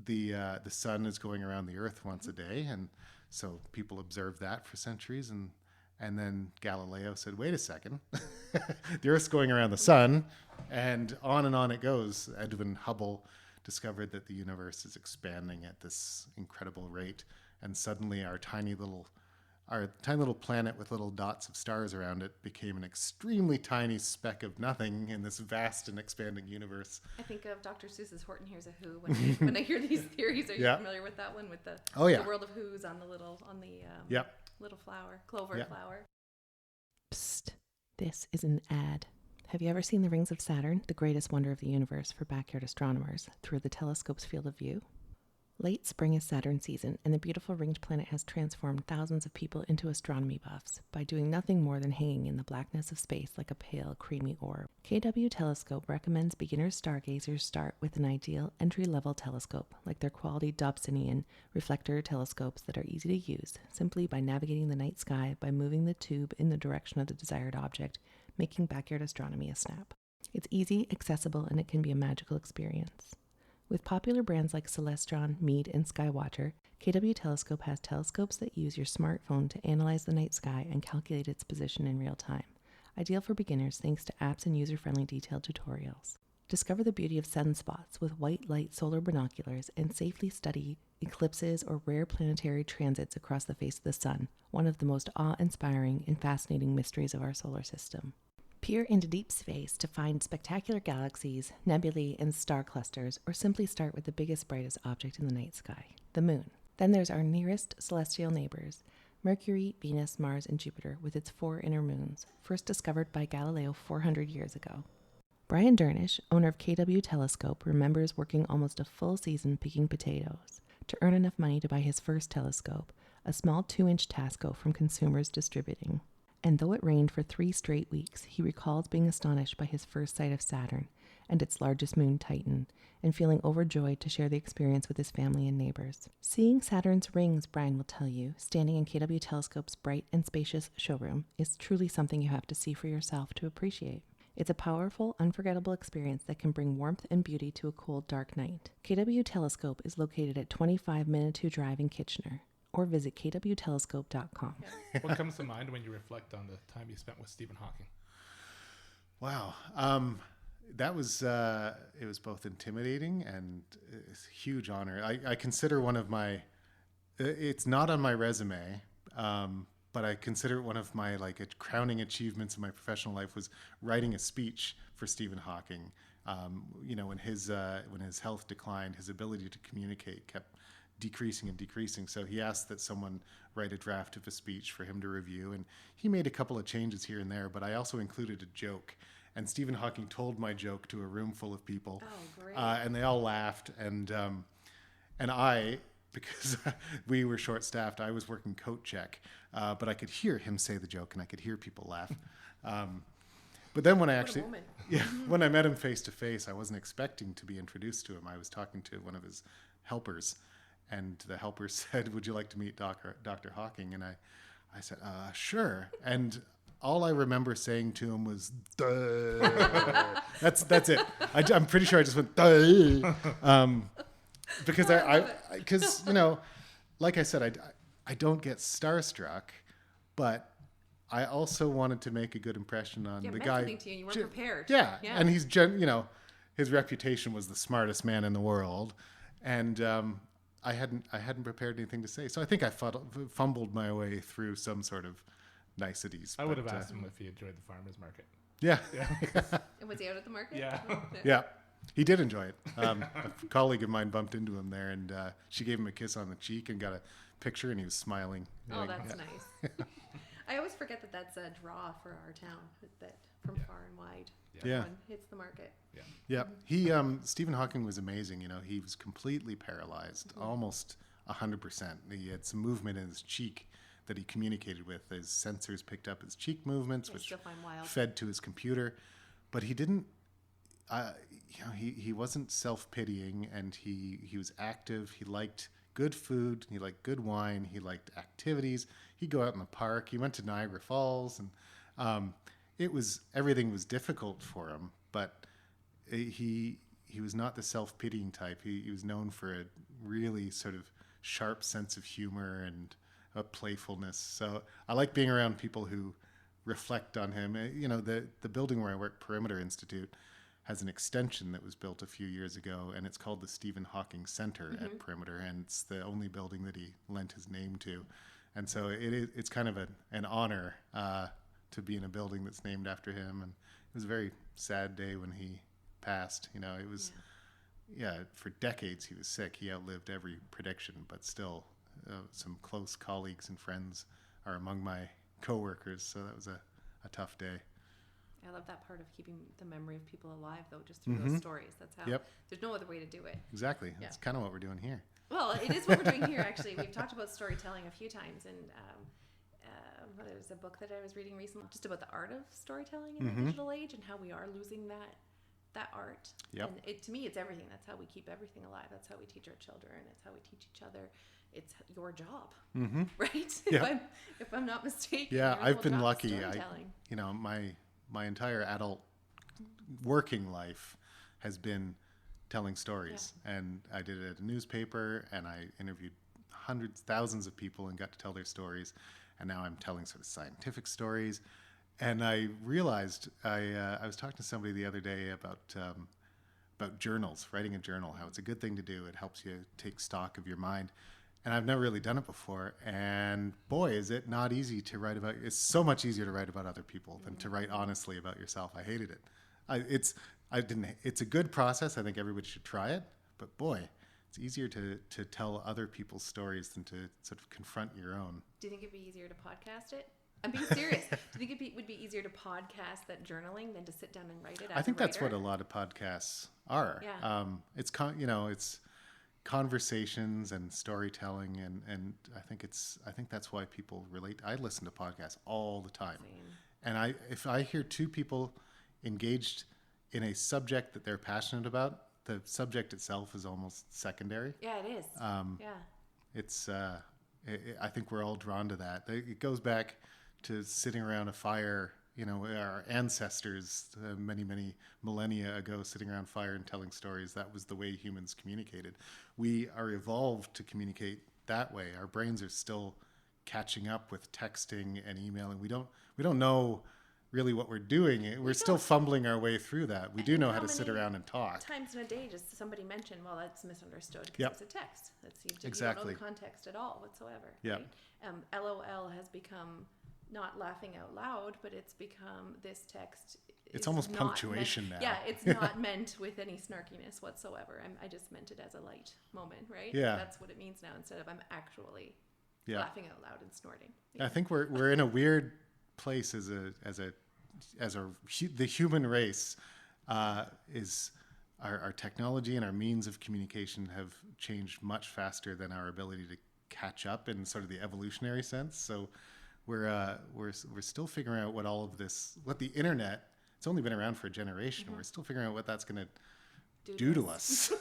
the sun is going around the Earth once a day, and so people observed that for centuries, and then Galileo said, "Wait a second, the Earth's going around the sun," and on it goes. Edwin Hubble discovered that the universe is expanding at this incredible rate, and suddenly our tiny little planet with little dots of stars around it became an extremely tiny speck of nothing in this vast and expanding universe. I think of Dr. Seuss's Horton Hears a Who when I hear these theories. Are you familiar with that one, with the world of who's on the little clover flower? Psst. This is an ad. Have you ever seen the Rings of Saturn, the greatest wonder of the universe for backyard astronomers, through the telescope's field of view? Late spring is Saturn season, and the beautiful ringed planet has transformed thousands of people into astronomy buffs by doing nothing more than hanging in the blackness of space like a pale, creamy orb. KW Telescope recommends beginner stargazers start with an ideal entry-level telescope, like their quality Dobsonian reflector telescopes that are easy to use, simply by navigating the night sky by moving the tube in the direction of the desired object, making backyard astronomy a snap. It's easy, accessible, and it can be a magical experience. With popular brands like Celestron, Meade, and Skywatcher, KW Telescope has telescopes that use your smartphone to analyze the night sky and calculate its position in real time. Ideal for beginners thanks to apps and user-friendly detailed tutorials. Discover the beauty of sunspots with white light solar binoculars and safely study eclipses or rare planetary transits across the face of the sun, one of the most awe-inspiring and fascinating mysteries of our solar system. Peer into deep space to find spectacular galaxies, nebulae, and star clusters, or simply start with the biggest, brightest object in the night sky, the moon. Then there's our nearest celestial neighbors, Mercury, Venus, Mars, and Jupiter, with its 4 inner moons, first discovered by Galileo 400 years ago. Brian Dernish, owner of KW Telescope, remembers working almost a full season picking potatoes to earn enough money to buy his first telescope, a small 2-inch Tasco from Consumers Distributing. And though it rained for 3 straight weeks, he recalls being astonished by his first sight of Saturn and its largest moon, Titan, and feeling overjoyed to share the experience with his family and neighbors. Seeing Saturn's rings, Brian will tell you, standing in KW Telescope's bright and spacious showroom, is truly something you have to see for yourself to appreciate. It's a powerful, unforgettable experience that can bring warmth and beauty to a cold, dark night. KW Telescope is located at 25 Manitou Drive in Kitchener, or visit kwtelescope.com. What comes to mind when you reflect on the time you spent with Stephen Hawking? Wow. That was, it was both intimidating and it's a huge honor. I consider one of my, it's not on my resume, but I consider it one of my crowning achievements in my professional life was writing a speech for Stephen Hawking. When his health declined, his ability to communicate kept decreasing and decreasing. So he asked that someone write a draft of a speech for him to review. And he made a couple of changes here and there, but I also included a joke. And Stephen Hawking told my joke to a room full of people. Oh, great. And they all laughed. And I, because we were short-staffed, I was working coat check. But I could hear him say the joke, and I could hear people laugh. But then when when I met him face to face, I wasn't expecting to be introduced to him. I was talking to one of his helpers, and the helper said, "Would you like to meet Dr. Hawking?" And I said, "Sure." And all I remember saying to him was, "Duh." That's it. I'm pretty sure I just went, "Duh," because because like I said, I don't get starstruck, but I also wanted to make a good impression on the guy. Something to you. You weren't prepared. Yeah, and he's his reputation was the smartest man in the world, and I hadn't prepared anything to say, so I think I fumbled my way through some sort of niceties. I would have asked him if he enjoyed the farmers market. Yeah. And was he out at the market? Yeah. Yeah. He did enjoy it. A colleague of mine bumped into him there, and she gave him a kiss on the cheek and got a picture, and he was smiling. Oh, that's nice. I always forget that that's a draw for our town, that from far and wide, everyone hits the market. Yeah. He Stephen Hawking was amazing. He was completely paralyzed, almost 100%. He had some movement in his cheek that he communicated with. His sensors picked up his cheek movements, which fed to his computer. But he didn't. He wasn't self-pitying, and he was active. He liked good food. He liked good wine. He liked activities. He'd go out in the park. He went to Niagara Falls, and everything was difficult for him. But he was not the self-pitying type. He was known for a really sort of sharp sense of humor and a playfulness. So I like being around people who reflect on him. The building where I work, Perimeter Institute, has an extension that was built a few years ago, and it's called the Stephen Hawking Center at Perimeter, and it's the only building that he lent his name to. And so it's kind of an honor to be in a building that's named after him. And it was a very sad day when he passed. It was, for decades he was sick. He outlived every prediction, but still some close colleagues and friends are among my coworkers, so that was a tough day. I love that part of keeping the memory of people alive, though, just through those stories. That's how. There's no other way to do it. Exactly. That's kind of what we're doing here. Well, it is what we're doing here, actually. We've talked about storytelling a few times, and there's a book that I was reading recently just about the art of storytelling in the digital age and how we are losing that art. Yep. And to me, it's everything. That's how we keep everything alive. That's how we teach our children. It's how we teach each other. It's your job, right? Yep. If I'm not mistaken. Yeah, I've been lucky. Storytelling. My entire adult working life has been telling stories. And I did it at a newspaper, and I interviewed hundreds, thousands of people and got to tell their stories. And now I'm telling sort of scientific stories. And I realized, I was talking to somebody the other day about journals, writing a journal, how it's a good thing to do. It helps you take stock of your mind. And I've never really done it before. And boy, is it not easy to write about. It's so much easier to write about other people than to write honestly about yourself. I hated it. It's a good process. I think everybody should try it. But boy, it's easier to tell other people's stories than to sort of confront your own. Do you think it'd be easier to podcast it? I'm being serious. Do you think it would be easier to podcast that journaling than to sit down and write it? I think that's what a lot of podcasts are. Yeah. It's conversations and storytelling, and I think that's why people relate. I listen to podcasts all the time. Same. And if I hear two people engaged in a subject that they're passionate about, the subject itself is almost secondary. Yeah, it is. It's I think we're all drawn to that. It goes back to sitting around a fire. Our ancestors, many millennia ago, sitting around fire and telling stories. That was the way humans communicated. We are evolved to communicate that way. Our brains are still catching up with texting and emailing. We don't know really what we're doing. We're still fumbling our way through that. We do know how to sit around and talk. Times in a day, just somebody mentioned, well, that's misunderstood because it's a text. You don't know the context at all whatsoever. Yeah. Right? LOL has become not laughing out loud, but it's become this text It's almost not punctuation meant, now. Yeah, it's not meant with any snarkiness whatsoever. I just meant it as a light moment, right? Yeah. That's what it means now, instead of I'm actually Yeah. laughing out loud and snorting. I think we're in a weird place as the human race is our technology and our means of communication have changed much faster than our ability to catch up in sort of the evolutionary sense. So we're still figuring out what the internet. It's only been around for a generation. We're still figuring out what that's going to do to us,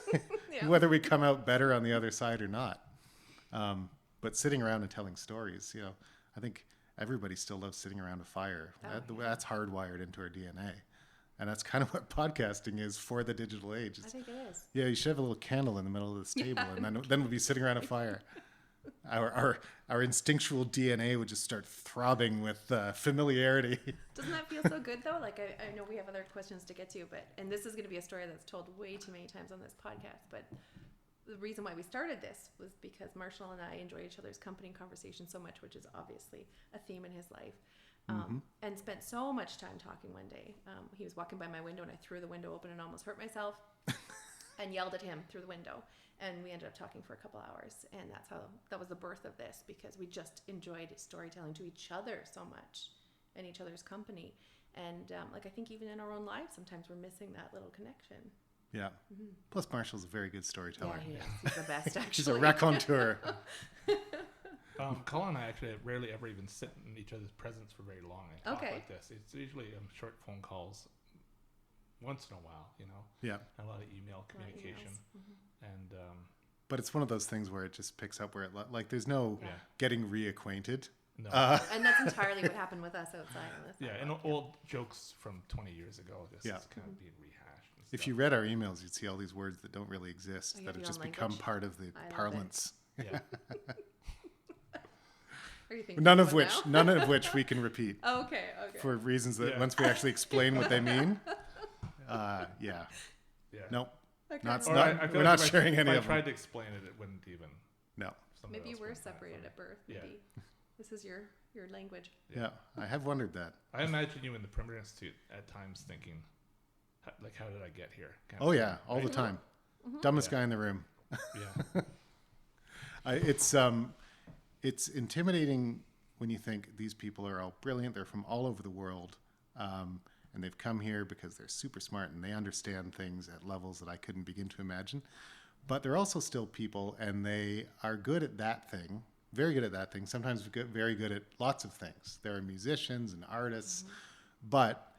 Yeah. whether we come out better on the other side or not. But sitting around and telling stories, I think everybody still loves sitting around a fire. That's hardwired into our DNA. And that's kind of what podcasting is for the digital age. I think it is. Yeah, you should have a little candle in the middle of this table, and then we'll be sitting around a fire. Our instinctual DNA would just start throbbing with familiarity. Doesn't that feel so good though? Like I know we have other questions to get to, and this is going to be a story that's told way too many times on this podcast. But the reason why we started this was because Marshall and I enjoy each other's company and conversation so much, which is obviously a theme in his life. And spent so much time talking one day. He was walking by my window and I threw the window open and almost hurt myself and yelled at him through the window. And we ended up talking for a couple hours. And that was the birth of this, because we just enjoyed storytelling to each other so much and each other's company. And I think even in our own lives, sometimes we're missing that little connection. Yeah. Plus, Marshall's a very good storyteller. Yeah, he is. He's the best, actually. He's a raconteur. Colin and I actually rarely ever even sit in each other's presence for very long and talk Okay. like this. It's usually short phone calls once in a while, Yeah. and a lot of email communication. And But it's one of those things where it just picks up where there's no Yeah. getting reacquainted. no. And that's entirely what happened with us outside. On this Yeah, and old jokes from 20 years ago just Yeah. is kind of being rehashed. And If stuff. you read our emails, you'd see all these words that don't really exist, Oh, you that have have your just own become language? part of the I love it. parlance. Yeah. Are you thinking None of of one which now? we can repeat Oh, okay. for reasons that Yeah. once we actually explain what they mean. Yeah. Nope. Okay. Not- Or not- I feel we're like not if sharing if any I of them. tried to explain it, it wouldn't even. No. somebody Maybe you else were would find separated it. at birth. Yeah. Maybe this is your language. Yeah. I have wondered that. I imagine you in the Perimeter Institute at times thinking, how did I get here? Kind Oh of yeah, thing, all the right? time. Dumbest Yeah. guy in the room. Yeah. It's intimidating when you think these people are all brilliant. They're from all over the world, and they've come here because they're super smart and they understand things at levels that I couldn't begin to imagine. But they're also still people, and they are good at that thing, very good at that thing. Sometimes very good at lots of things. There are musicians and artists, but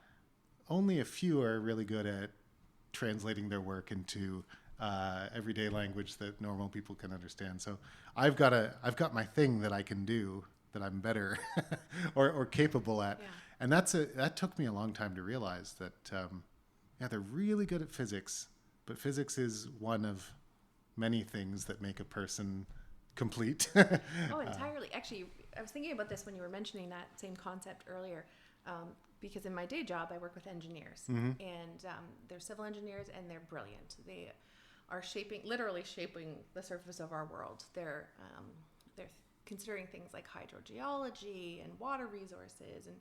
only a few are really good at translating their work into everyday language that normal people can understand. So I've got my thing that I can do that I'm better or capable at. Yeah. And that took me a long time to realize that, they're really good at physics, but physics is one of many things that make a person complete. Oh, entirely. Actually, I was thinking about this when you were mentioning that same concept earlier, because in my day job, I work with engineers, and they're civil engineers, and they're brilliant. They are literally shaping the surface of our world. They're considering things like hydrogeology and water resources and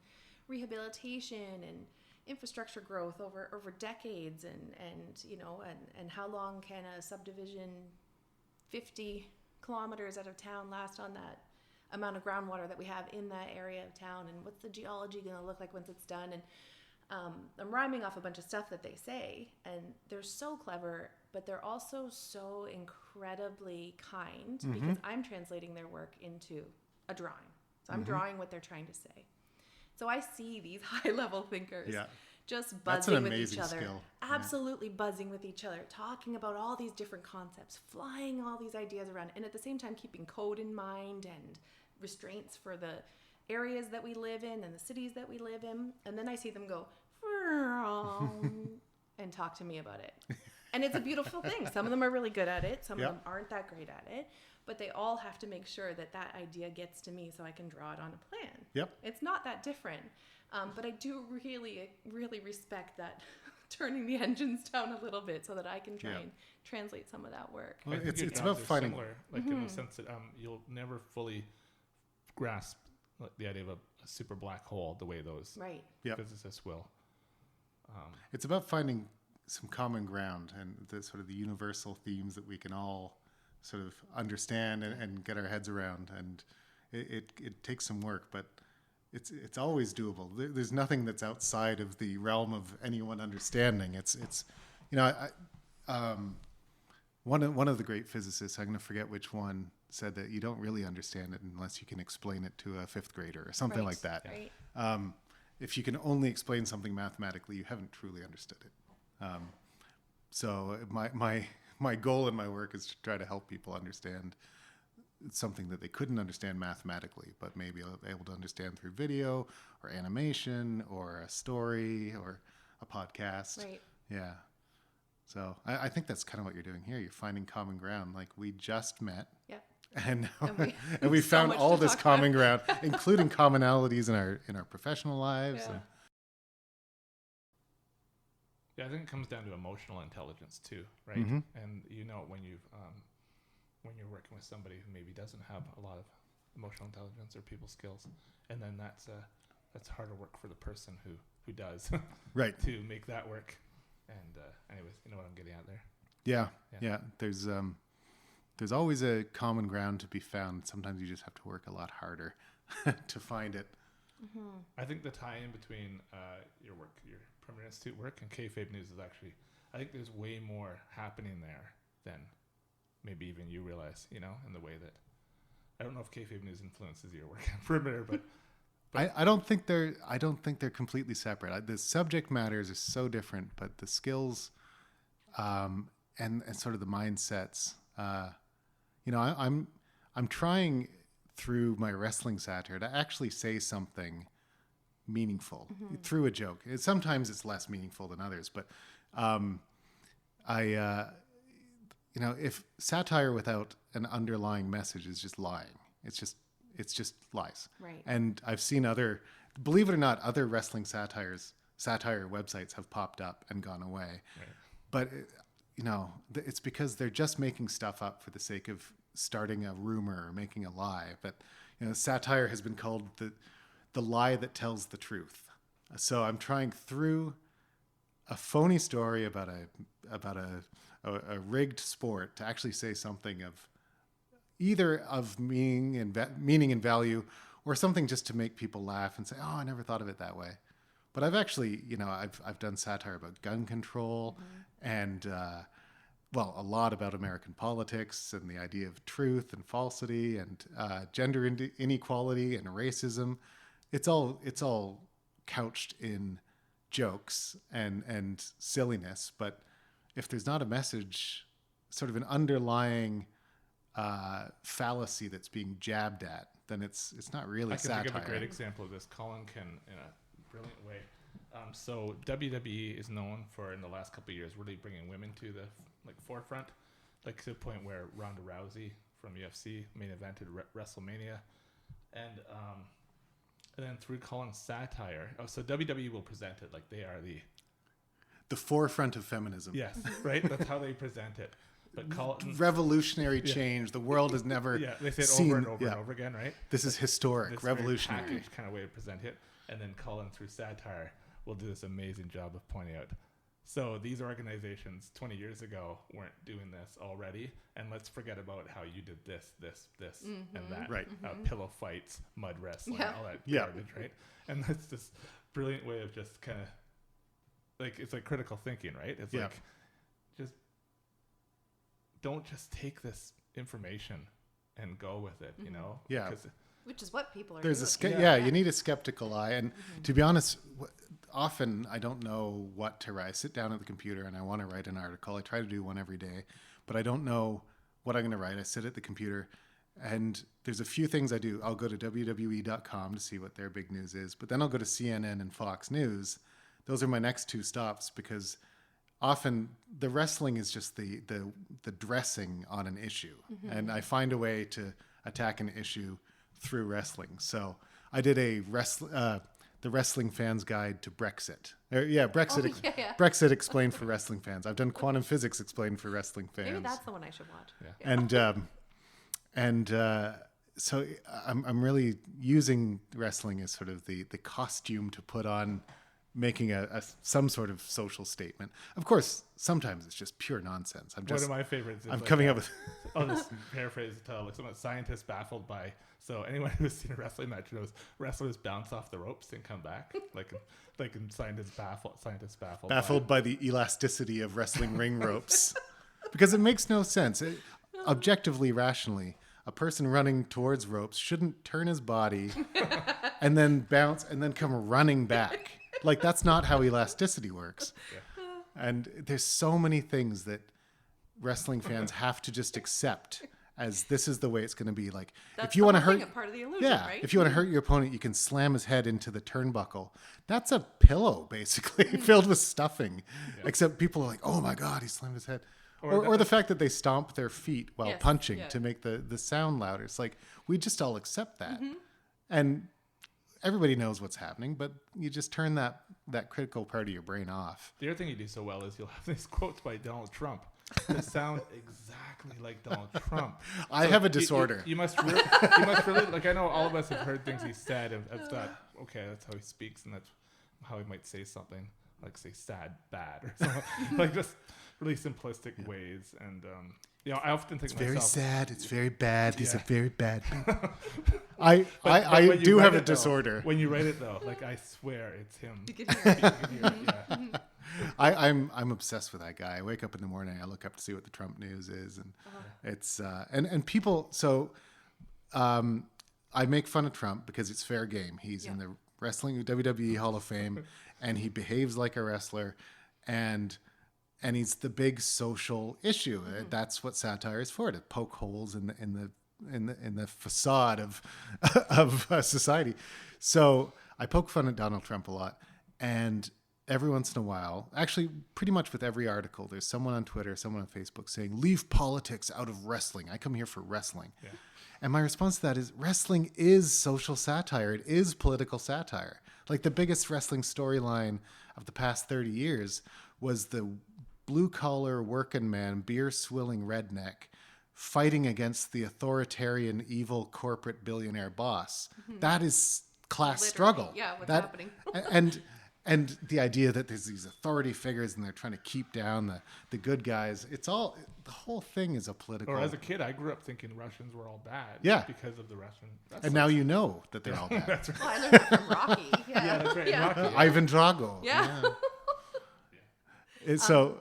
rehabilitation and infrastructure growth over decades, and how long can a subdivision 50 kilometers out of town last on that amount of groundwater that we have in that area of town, and what's the geology going to look like once it's done. And I'm rhyming off a bunch of stuff that they say, and they're so clever, but they're also so incredibly kind because I'm translating their work into a drawing. So I'm drawing what they're trying to say. So I see these high-level thinkers just That's an buzzing with each amazing other, skill. absolutely buzzing with each other, talking about all these different concepts, flying all these ideas around, and at the same time keeping code in mind and restraints for the areas that we live in and the cities that we live in. And then I see them go and talk to me about it. And it's a beautiful thing. Some of them are really good at it. Some of them aren't that great at it. But they all have to make sure that idea gets to me so I can draw it on a plan. Yep. It's not that different. But I do really, really respect that turning the engines down a little bit so that I can try and translate some of that work. Well, I think it's your about jobs are finding. similar, like in the sense that you'll never fully grasp the idea of a super black hole the way those Right. Yep. physicists will. It's about finding some common ground and the sort of the universal themes that we can all sort of understand and get our heads around. And it takes some work, but it's always doable. There's nothing that's outside of the realm of anyone understanding. It's you know, one of the great physicists, I'm going to forget which one, said that you don't really understand it unless you can explain it to a fifth grader or something like that. Right. If you can only explain something mathematically, you haven't truly understood it. So my goal in my work is to try to help people understand something that they couldn't understand mathematically, but maybe able to understand through video or animation or a story or a podcast. Right. Yeah. So I think that's kind of what you're doing here. You're finding common ground. Like, we just met. Yep. And And we so found much all to this talk common about. ground, including commonalities in our professional lives. Yeah. Yeah, I think it comes down to emotional intelligence too, right? Mhm. And when you're working with somebody who maybe doesn't have a lot of emotional intelligence or people skills, and then that's harder work for the person who does, Right. to make that work. And anyways, you know what I'm getting at there. Yeah. There's always a common ground to be found. Sometimes you just have to work a lot harder to find it. I think the tie-in between your work, your Permanent Institute work, and Kayfabe News is actually, I think there's way more happening there than maybe even you realize, in the way that, I don't know if Kayfabe News influences your work on Perimeter, but I don't think they're completely separate. The subject matters are so different, but the skills and sort of the mindsets. I'm trying through my wrestling satire to actually say something meaningful through a joke. Sometimes it's less meaningful than others, but if satire without an underlying message is just lying, it's just lies. Right. And I've seen believe it or not, other wrestling satire websites have popped up and gone away. Right. But it's because they're just making stuff up for the sake of starting a rumor or making a lie. But satire has been called the lie that tells the truth. So I'm trying through a phony story about a rigged sport to actually say something of either of meaning and value, or something just to make people laugh and say, "Oh, I never thought of it that way." But I've actually, I've done satire about gun control and, a lot about American politics and the idea of truth and falsity and gender inequality and racism. It's all couched in jokes and silliness. But if there's not a message, sort of an underlying fallacy that's being jabbed at, then it's not really satire. I can think of a great example of this. Colin can, in a brilliant way. So WWE is known for, in the last couple of years, really bringing women to the forefront, to the point where Ronda Rousey from UFC main evented WrestleMania, and then through Colin's satire. Oh, so WWE will present it like they are the forefront of feminism. Yes, right. That's how they present it. But Colin, revolutionary change. The world has never they say it seen, over and over and over again, right? This is historic, this revolutionary. very packaged kind of way to present it, and then Colin through satire will do this amazing job of pointing out. So these organizations 20 years ago weren't doing this already, and let's forget about how you did this, and that. Right. Pillow fights, mud wrestling, all that Yeah. garbage, right? And that's this brilliant way of just kind of it's like critical thinking, right? It's Yeah. just don't just take this information and go with it, Yeah. Because Which is what people are There's doing. you need a skeptical eye. And to be honest, often I don't know what to write. I sit down at the computer and I want to write an article. I try to do one every day, but I don't know what I'm going to write. I sit at the computer and there's a few things I do. I'll go to WWE.com to see what their big news is, but then I'll go to CNN and Fox News. Those are my next two stops, because often the wrestling is just the dressing on an issue. And I find a way to attack an issue through wrestling. So I did the Wrestling Fans Guide to Brexit. Brexit explained for wrestling fans. I've done quantum physics explained for wrestling fans. Maybe that's the one I should watch. Yeah. And so I'm really using wrestling as sort of the costume to put on making some sort of social statement. Of course, sometimes it's just pure nonsense. One of my favorites is I'm like, coming up with I'll just paraphrase to tell like some scientists baffled by. So anyone who's seen a wrestling match knows wrestlers bounce off the ropes and come back. like in scientists baffled by the elasticity of wrestling ring ropes. Because it makes no sense. Objectively, rationally, a person running towards ropes shouldn't turn his body and then bounce and then come running back. Like, that's not how elasticity works. Yeah. And there's so many things that wrestling fans have to just accept as this is the way it's going to be. Like, if you want to hurt, part of the illusion, right? If you want to hurt your opponent, you can slam his head into the turnbuckle. That's a pillow, basically, filled with stuffing. Yeah. Except people are like, "Oh my God, he slammed his head." Or the fact that they stomp their feet while punching to make the sound louder. It's like, we just all accept that. Mm-hmm. And everybody knows what's happening, but you just turn that critical part of your brain off. The other thing you do so well is you'll have these quotes by Donald Trump that sound exactly like Donald Trump. I have a disorder. You must really, like, I know all of us have heard things he said and have thought, okay, that's how he speaks and that's how he might say something, like say sad, bad, or something. Like just really simplistic ways. And I often think it's very sad, it's very bad. These are very bad people. But I do have a though, disorder. When you write it though, like I swear it's him. You can hear it. You can hear it, I'm obsessed with that guy. I wake up in the morning, I look up to see what the Trump news is, and it's and people. So I make fun of Trump because it's fair game. He's in the wrestling WWE Hall of Fame, and he behaves like a wrestler, and he's the big social issue. Mm-hmm. That's what satire is for, to poke holes in the facade of society. So I poke fun at Donald Trump a lot, and every once in a while, actually pretty much with every article, there's someone on Twitter, someone on Facebook saying, "Leave politics out of wrestling. I come here for wrestling." Yeah. And my response to that is, wrestling is social satire. It is political satire. Like, the biggest wrestling storyline of the past 30 years was the blue-collar working man, beer-swilling redneck, fighting against the authoritarian, evil corporate billionaire boss. Mm-hmm. That is class struggle. Yeah, what's happening? And the idea that there's these authority figures and they're trying to keep down the good guys. It's all, the whole thing is a political. Or as a kid, I grew up thinking Russians were all bad. Yeah. Because of the Russian. And now you know that they're all bad. That's right. Well, I learned that from Rocky. Yeah, that's right. Yeah. Rocky, Ivan Drago. Yeah. So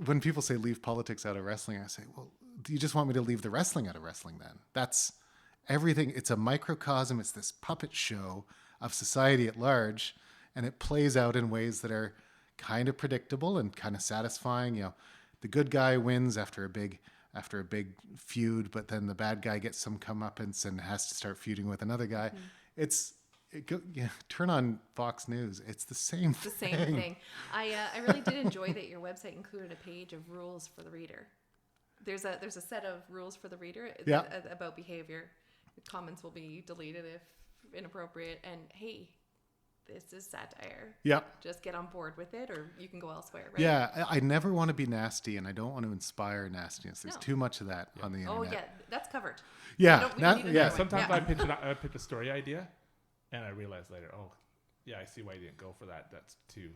when people say leave politics out of wrestling, I say, well, do you just want me to leave the wrestling out of wrestling then? That's everything. It's a microcosm. It's this puppet show of society at large. And it plays out in ways that are kind of predictable and kind of satisfying. You know, the good guy wins after a big feud, but then the bad guy gets some comeuppance and has to start feuding with another guy. Mm-hmm. Turn on Fox News. It's the same thing. The same thing. I really did enjoy that your website included a page of rules for the reader. There's a set of rules for the reader about behavior. Comments will be deleted if inappropriate. And hey, this is satire. Yeah. Just get on board with it, or you can go elsewhere, right? Yeah, I never want to be nasty, and I don't want to inspire nastiness. There's too much of that on the internet. Oh, yeah, that's covered. Yeah. Sometimes I pitch a story idea, and I realize later, oh, yeah, I see why you didn't go for that. That's too...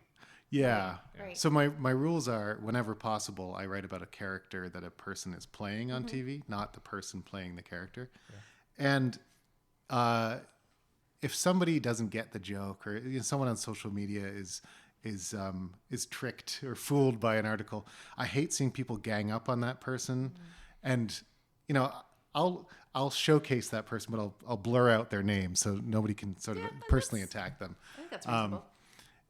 Yeah. Right. So my rules are, whenever possible, I write about a character that a person is playing on TV, not the person playing the character. Yeah. And... if somebody doesn't get the joke, or someone on social media is tricked or fooled by an article, I hate seeing people gang up on that person. Mm-hmm. And I'll showcase that person, but I'll blur out their name so nobody can sort of personally attack them. I think that's reasonable.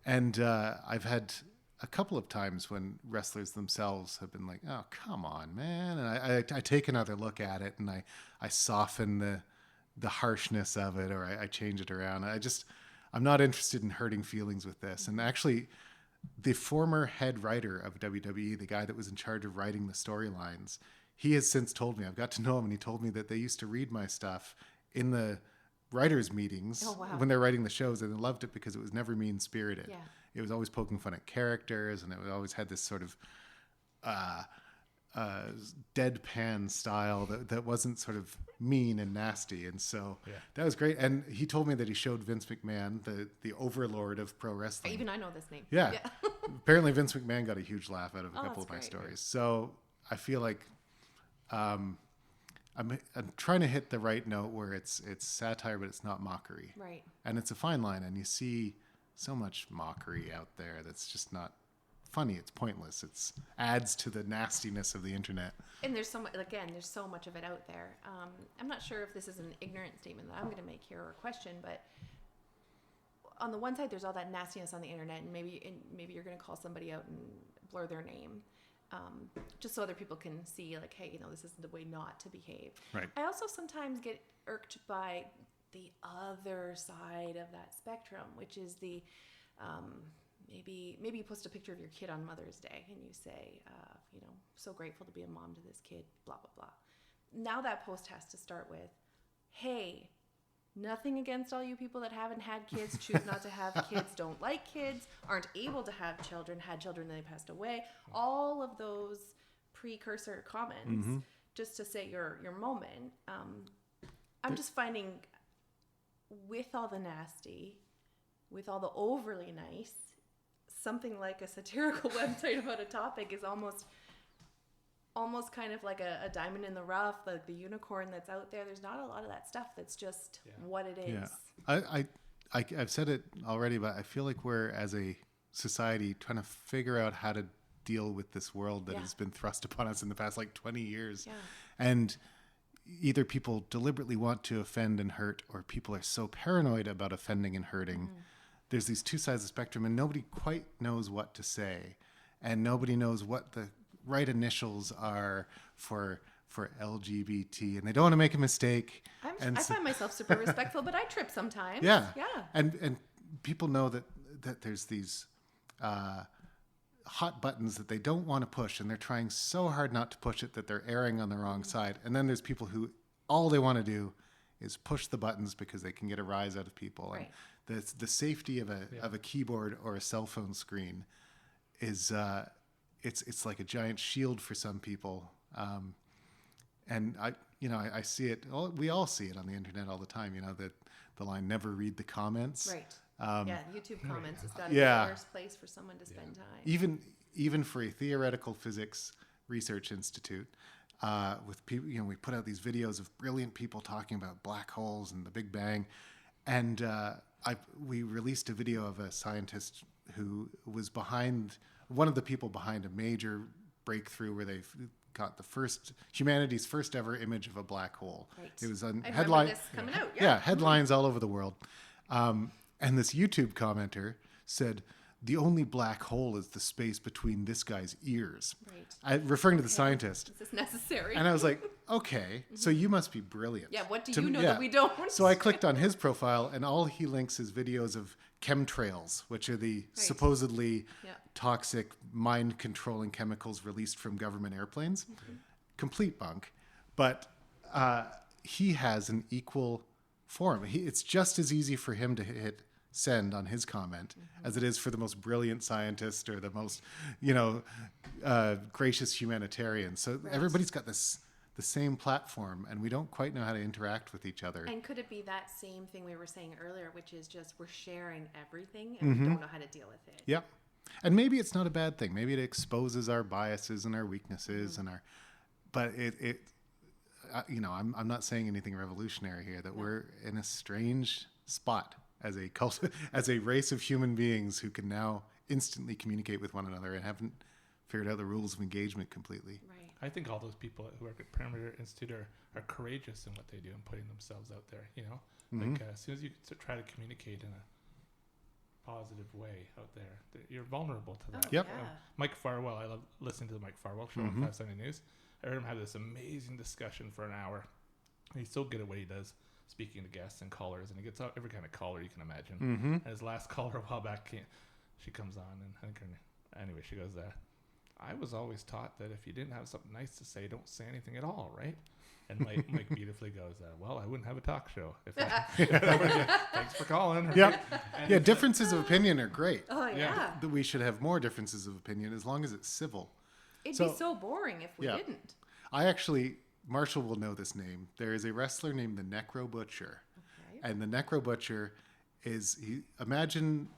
And I've had a couple of times when wrestlers themselves have been like, "Oh, come on, man," and I take another look at it and I soften the harshness of it, or I change it around. I'm not interested in hurting feelings with this. And actually, the former head writer of WWE, the guy that was in charge of writing the storylines, he has since told me, I've got to know him, and he told me that they used to read my stuff in the writers' meetings when they're writing the shows, and they loved it because it was never mean-spirited. Yeah. It was always poking fun at characters, and it always had this sort of deadpan style that wasn't sort of mean and nasty. And so that was great. And he told me that he showed Vince McMahon, the overlord of pro wrestling. Even I know this name. Yeah. Apparently Vince McMahon got a huge laugh out of a couple that's of my great. stories. So I feel like I'm trying to hit the right note where it's satire, but it's not mockery. Right. And it's a fine line. And you see so much mockery out there that's just not funny. It's pointless. It's adds to the nastiness of the internet. And there's so much, again, there's so much of it out there. I'm not sure if this is an ignorant statement that I'm going to make here or a question, but on the one side, there's all that nastiness on the internet, and maybe you're going to call somebody out and blur their name, just so other people can see, like, hey, this isn't the way not to behave. Right. I also sometimes get irked by the other side of that spectrum, which is the maybe you post a picture of your kid on Mother's Day and you say, so grateful to be a mom to this kid, blah, blah, blah. Now that post has to start with, hey, nothing against all you people that haven't had kids, choose not to have kids, don't like kids, aren't able to have children, had children, then they passed away. All of those precursor comments, just to say your moment. I'm just finding with all the nasty, with all the overly nice, something like a satirical website about a topic is almost kind of like a diamond in the rough, like the unicorn that's out there. There's not a lot of that stuff that's just what it is. Yeah. I've said it already, but I feel like we're, as a society, trying to figure out how to deal with this world that has been thrust upon us in the past 20 years. Yeah. And either people deliberately want to offend and hurt, or people are so paranoid about offending and hurting. There's these two sides of the spectrum, and nobody quite knows what to say, and nobody knows what the right initials are for LGBT, and they don't want to make a mistake. I find myself super respectful, but I trip sometimes. Yeah. Yeah. And people know that there's these hot buttons that they don't want to push, and they're trying so hard not to push it that they're erring on the wrong side. And then there's people who all they want to do is push the buttons because they can get a rise out of people. Right. And the safety of a keyboard or a cell phone screen is it's like a giant shield for some people. And I see it. We all see it on the internet all the time. That the line "never read the comments." Right. YouTube comments has got to be the worst place for someone to spend time. Even for a theoretical physics research institute, with people, we put out these videos of brilliant people talking about black holes and the Big Bang, and we released a video of a scientist who was one of the people behind a major breakthrough where they've got humanity's first ever image of a black hole. Right. It was on this coming out. Yeah, headlines all over the world. And this YouTube commenter said, the only black hole is the space between this guy's ears. Right. Referring to the scientist. Is this necessary? And I was like, okay, so you must be brilliant. Yeah, what do you know that we don't? So I clicked on his profile, and all he links is videos of chemtrails, which are the supposedly toxic, mind-controlling chemicals released from government airplanes. Complete bunk. But he has an equal forum. It's just as easy for him to hit send on his comment as it is for the most brilliant scientist or the most gracious humanitarian. So everybody's got the same platform, and we don't quite know how to interact with each other. And could it be that same thing we were saying earlier, which is just we're sharing everything and we don't know how to deal with it? Yep. And maybe it's not a bad thing. Maybe it exposes our biases and our weaknesses but I'm not saying anything revolutionary here, that we're in a strange spot as a race of human beings who can now instantly communicate with one another and haven't figured out the rules of engagement completely. Right. I think all those people who work at Perimeter Institute are courageous in what they do and putting themselves out there, as soon as you try to communicate in a positive way out there, you're vulnerable to that. Yep. Yeah. Mike Farwell, I love listening to the Mike Farwell show on 5 Sunday News. I heard him have this amazing discussion for an hour. He's so good at what he does, speaking to guests and callers, and he gets out every kind of caller you can imagine. And his last caller a while back, she comes on, and I think anyway, she goes, I was always taught that if you didn't have something nice to say, don't say anything at all, right? And Mike beautifully goes, well, I wouldn't have a talk show. Thanks for calling. Yep. Yeah, differences of opinion are great. Oh, yeah. We should have more differences of opinion as long as it's civil. It'd So- be so boring if we Yeah. didn't. Marshall will know this name. There is a wrestler named the Necro Butcher. Okay. And the Necro Butcher imagine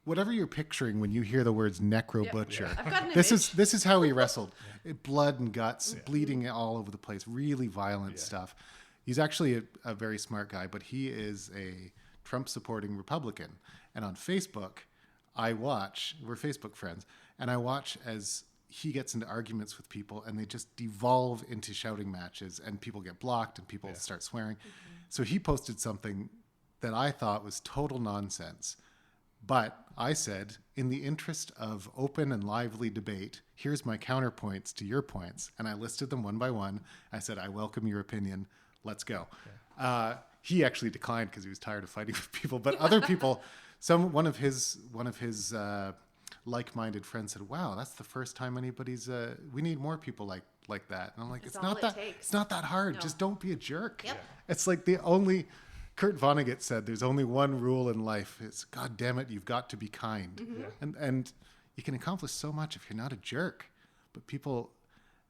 whatever you're picturing when you hear the words Necro Yeah. Butcher. I've got an This image. is how he wrestled. Blood and guts, bleeding all over the place, really violent stuff. He's actually a very smart guy, but he is a Trump supporting Republican. And on Facebook, we're Facebook friends, and I watch as he gets into arguments with people and they just devolve into shouting matches and people get blocked and people start swearing. So he posted something that I thought was total nonsense. But I said, in the interest of open and lively debate, here's my counterpoints to your points. And I listed them one by one. I said, I welcome your opinion. Let's go. He actually declined because he was tired of fighting with people. But other people, one of his like-minded friends said, wow, that's the first time anybody's, we need more people like that. And I'm like, That's it's all not it that, takes. it's not that hard. No. Just don't be a jerk. Yep. It's like Kurt Vonnegut said, there's only one rule in life. It's, God damn it, you've got to be kind. Mm-hmm. And you can accomplish so much if you're not a jerk. But people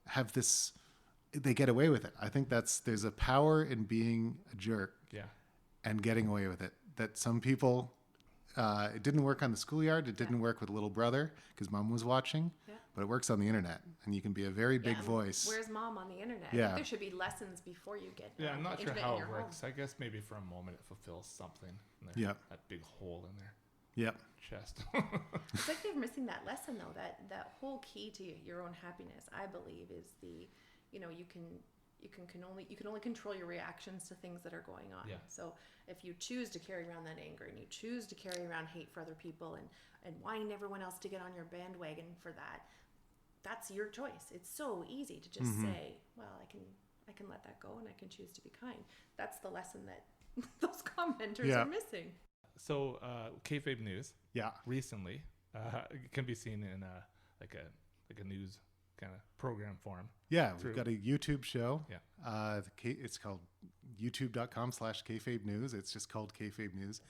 have this, they get away with it. I think there's a power in being a jerk and getting away with it. That some people, it didn't work on the schoolyard. It didn't work with little brother because mom was watching. Yeah. But it works on the internet. And you can be a very big and voice. Where's mom on the internet? I Yeah. think there should be lessons before you get Yeah, I'm not sure into how your it home. works. I guess maybe for a moment it fulfills something. In their, Yeah. That big hole in their Yep. chest. It's like they're missing that lesson though. That whole key to your own happiness, I believe, is you can only control your reactions to things that are going on. Yeah. So if you choose to carry around that anger and you choose to carry around hate for other people and wanting everyone else to get on your bandwagon for that, that's your choice. It's so easy to just say, well, I can let that go and I can choose to be kind. That's the lesson that those commenters are missing. So, kayfabe news Yeah. recently can be seen in like a news kind of program form. Yeah, True. we've got a YouTube show. Yeah. It's called youtube.com/kayfabe news. It's just called Kayfabe News.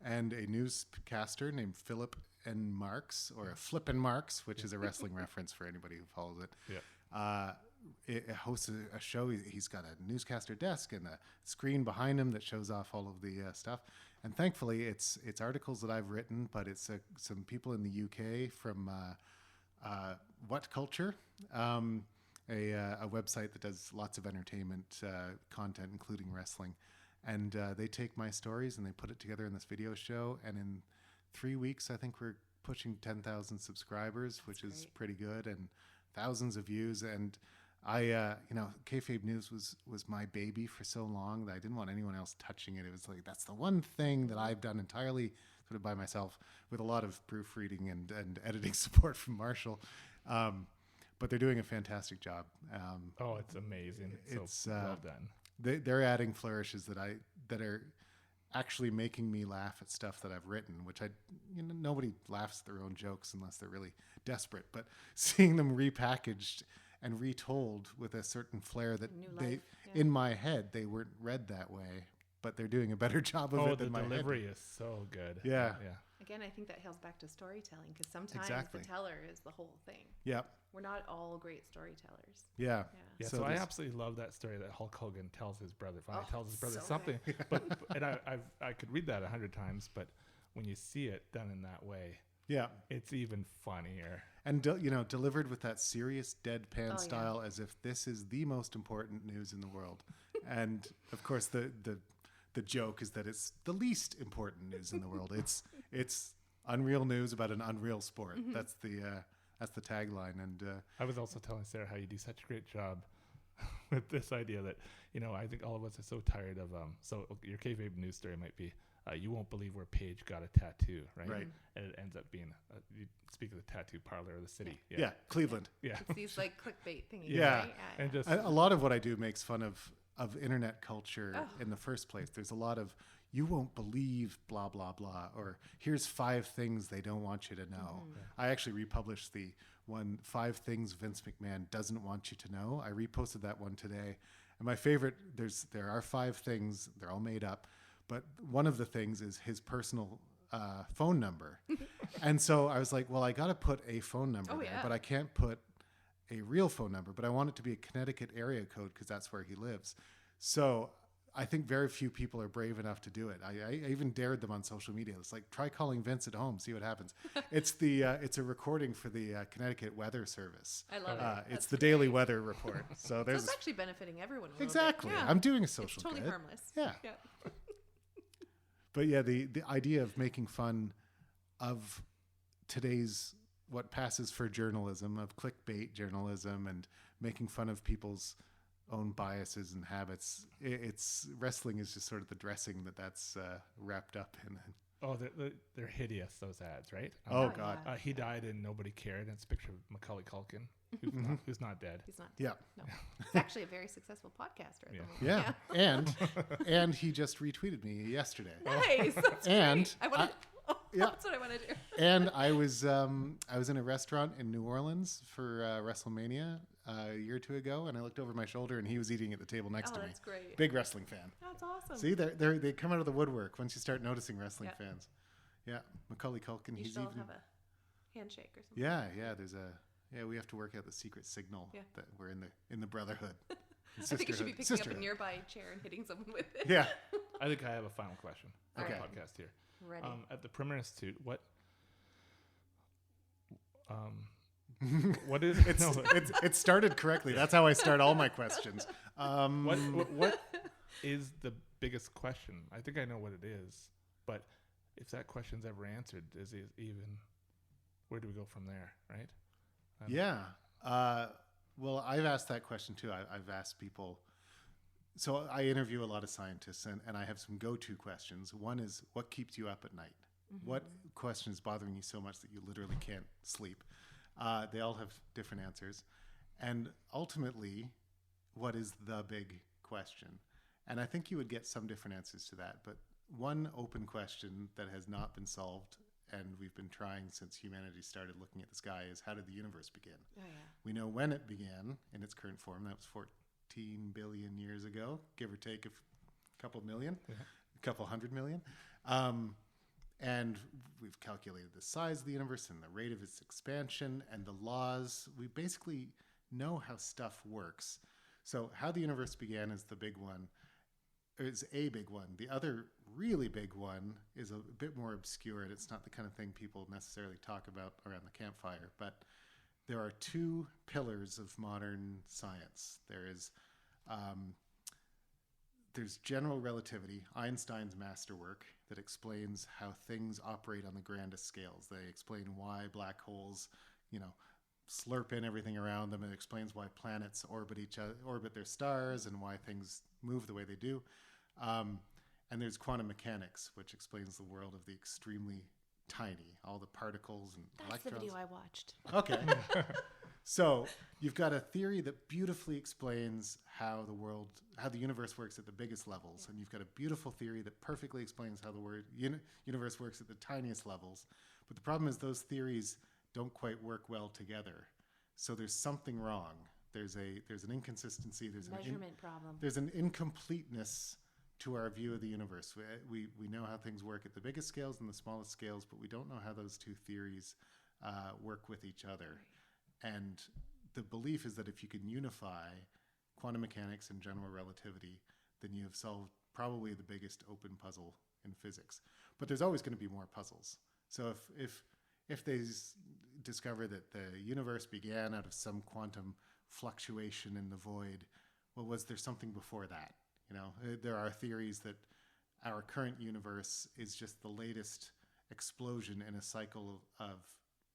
And a newscaster named Philip N. Marks, or Flip N. Marks, which is a wrestling reference for anybody who follows it. Yeah. It hosts a show. He's got a newscaster desk and a screen behind him that shows off all of the stuff. And thankfully, it's articles that I've written, but it's some people in the UK from What Culture, a website that does lots of entertainment content, including wrestling. And they take my stories and they put it together in this video show. And in 3 weeks, I think we're pushing 10,000 subscribers, which is pretty good, and thousands of views. And I, Kayfabe News was my baby for so long that I didn't want anyone else touching it. It was like, that's the one thing that I've done entirely sort of by myself, with a lot of proofreading and editing support from Marshall. But they're doing a fantastic job. It's amazing. It's so well done. They're adding flourishes that are actually making me laugh at stuff that I've written, which nobody laughs at their own jokes unless they're really desperate. But seeing them repackaged and retold with a certain flair that in my head, they weren't read that way, but they're doing a better job of it than my head. The delivery is so good. Yeah. Again, I think that hails back to storytelling, because sometimes Exactly. the teller is the whole thing. Yeah. We're not all great storytellers. Yeah. Yeah, so I absolutely love that story that Hulk Hogan tells his brother. Finally tells his brother so something, and I could read that 100 times, but when you see it done in that way, it's even funnier. And delivered with that serious deadpan style, as if this is the most important news in the world. And of course, the joke is that it's the least important news in the world. It's unreal news about an unreal sport. Mm-hmm. That's the tagline. And I was also telling Sarah how you do such a great job with this idea that I think all of us are so tired of so your kayfabe news story might be you won't believe where Paige got a tattoo, right? Right. And it ends up being you speak of the tattoo parlor of the city. Yeah, Cleveland. Yeah. It's these clickbait things. Yeah. Right? And just a lot of what I do makes fun of internet culture in the first place. There's a lot of, you won't believe blah, blah, blah, or here's 5 things they don't want you to know. Mm-hmm. I actually republished the one, 5 things Vince McMahon doesn't want you to know. I reposted that one today. And my favorite, there are 5 things, they're all made up, but one of the things is his personal phone number. And so I was like, well, I got to put a phone number there, but I can't put a real phone number, but I want it to be a Connecticut area code because that's where he lives. So I think very few people are brave enough to do it. I even dared them on social media. It's like, try calling Vince at home, see what happens. It's a recording for the Connecticut Weather Service. I love it. It's the daily weather report. So there's it's actually benefiting everyone. A exactly. Little bit. Yeah. I'm doing a social It's totally good. harmless. Yeah. But yeah, the idea of making fun of today's what passes for journalism, of clickbait journalism, and making fun of people's own biases and habits. It's wrestling is just sort of the dressing that's wrapped up in. Oh, they're hideous, those ads, right? Oh God. Yeah. He died and nobody cared. And it's a picture of Macaulay Culkin, who's not dead. He's not. Yeah. No. He's actually a very successful podcaster. At the moment. Yeah. And he just retweeted me yesterday. Nice. That's And great. I want to. yeah. That's what I want to do. And I was in a restaurant in New Orleans for WrestleMania a year or two ago, and I looked over my shoulder, and he was eating at the table next to me. That's great. Big wrestling fan. That's awesome. See, they come out of the woodwork once you start noticing wrestling Yeah. fans. Yeah, Macaulay Culkin. You he's still even. have a handshake or something. Yeah. We have to work out the secret signal Yeah. that we're in the brotherhood. I think you should be picking up a Sisterhood. nearby chair and hitting someone with it. Yeah. I think I have a final question for Okay. the podcast here. Ready. At the Perimeter Institute, what is It started correctly. That's how I start all my questions. what is the biggest question? I think I know what it is, but if that question's ever answered, is it even where do we go from there, right? Yeah. Well, I've asked that question too. I've asked people. So I interview a lot of scientists, and I have some go-to questions. One is, what keeps you up at night? Mm-hmm. What question is bothering you so much that you literally can't sleep? They all have different answers. And ultimately, what is the big question? And I think you would get some different answers to that. But one open question that has not been solved, and we've been trying since humanity started looking at the sky, is how did the universe begin? Oh, yeah. We know when it began in its current form. That was 14 billion years ago, give or take a couple million, a couple 100 million. And we've calculated the size of the universe and the rate of its expansion and the laws. We basically know how stuff works. So how the universe began is the big one. Is a big one. The other really big one is a bit more obscure, and it's not the kind of thing people necessarily talk about around the campfire. But there are two pillars of modern science. There's general relativity, Einstein's masterwork, that explains how things operate on the grandest scales. They explain why black holes, slurp in everything around them. It explains why planets orbit their stars, and why things move the way they do. And there's quantum mechanics, which explains the world of the extremely tiny, all the particles and That's electrons. the video I watched. Okay. So you've got a theory that beautifully explains how the universe works at the biggest levels, and you've got a beautiful theory that perfectly explains how the universe works at the tiniest levels. But the problem is those theories don't quite work well together. So there's something wrong. There's an inconsistency. There's Measurement problem. There's an incompleteness to our view of the universe. We know how things work at the biggest scales and the smallest scales, but we don't know how those two theories work with each other. And the belief is that if you can unify quantum mechanics and general relativity, then you have solved probably the biggest open puzzle in physics. But there's always going to be more puzzles. So if they discover that the universe began out of some quantum fluctuation in the void, well, was there something before that? There are theories that our current universe is just the latest explosion in a cycle of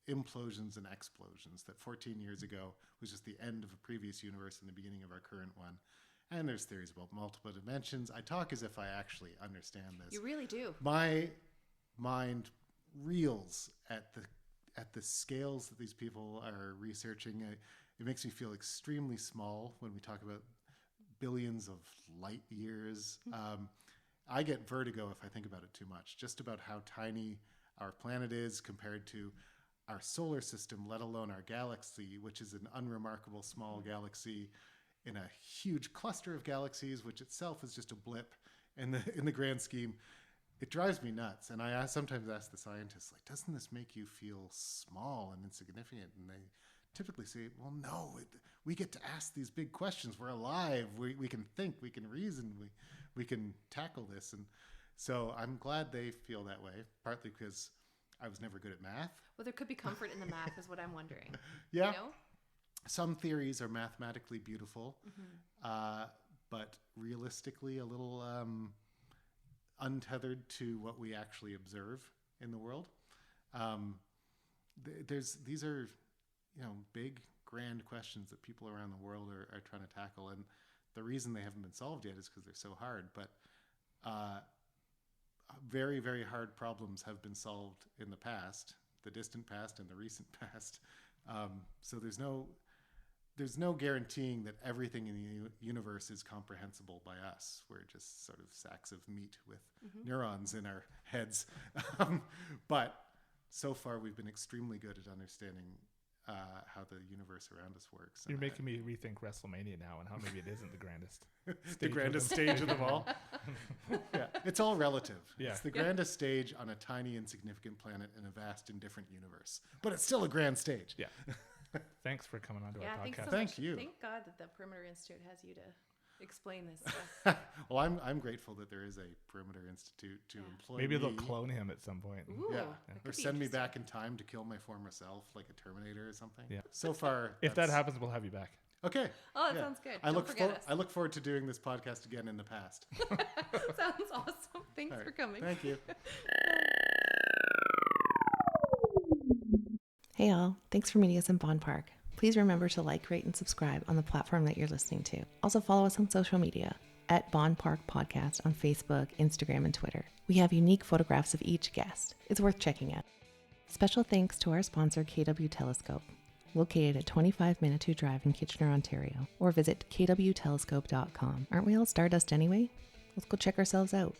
implosions and explosions, that 14 years ago was just the end of a previous universe and the beginning of our current one. And there's theories about multiple dimensions. I talk as if I actually understand this. You really do. My mind reels at the scales that these people are researching. It makes me feel extremely small when we talk about billions of light years. I get vertigo if I think about it too much, just about how tiny our planet is compared to our solar system, let alone our galaxy, which is an unremarkable small galaxy in a huge cluster of galaxies, which itself is just a blip in the grand scheme. It drives me nuts. And I sometimes ask the scientists, doesn't this make you feel small and insignificant? And they typically say, well, no, we get to ask these big questions. We're alive. We can think, we can reason, we can tackle this. And so I'm glad they feel that way, partly because I was never good at math. Well, there could be comfort in the math is what I'm wondering. Yeah. You know? Some theories are mathematically beautiful, but realistically a little untethered to what we actually observe in the world. These are, big, grand questions that people around the world are trying to tackle. And the reason they haven't been solved yet is because they're so hard. But very, very hard problems have been solved in the past, the distant past and the recent past. So there's no guaranteeing that everything in the universe is comprehensible by us. We're just sort of sacks of meat with neurons in our heads. But so far, we've been extremely good at understanding how the universe around us works. You're making me rethink WrestleMania now and how maybe it isn't the grandest. The grandest stage of them all. Yeah, it's all relative. Yeah. It's the grandest stage on a tiny, insignificant planet in a vast, indifferent universe. But it's still a grand stage. Yeah. Thanks for coming on to our Thanks podcast. so Thank much. you. Thank God that the Perimeter Institute has you to explain this stuff. Well, I'm grateful that there is a Perimeter Institute to employ Maybe me. they'll clone him at some point. Ooh, Yeah, that or could be send me interesting. back in time to kill my former self, like a Terminator or something. Yeah. So far, If that happens, we'll have you back. okay. Oh, that sounds good. I Don't forget us. I look forward to doing this podcast again in the past. Sounds awesome. Thanks All for right. coming. Thank you. Hey all, thanks for meeting us in Bonn Park. Please remember to like, rate, and subscribe on the platform that you're listening to. Also follow us on social media at Bonn Park Podcast on Facebook, Instagram, and Twitter. We have unique photographs of each guest. It's worth checking out. Special thanks to our sponsor, KW Telescope, located at 25 Manitou Drive in Kitchener, Ontario, or visit kwtelescope.com. Aren't we all stardust anyway? Let's go check ourselves out.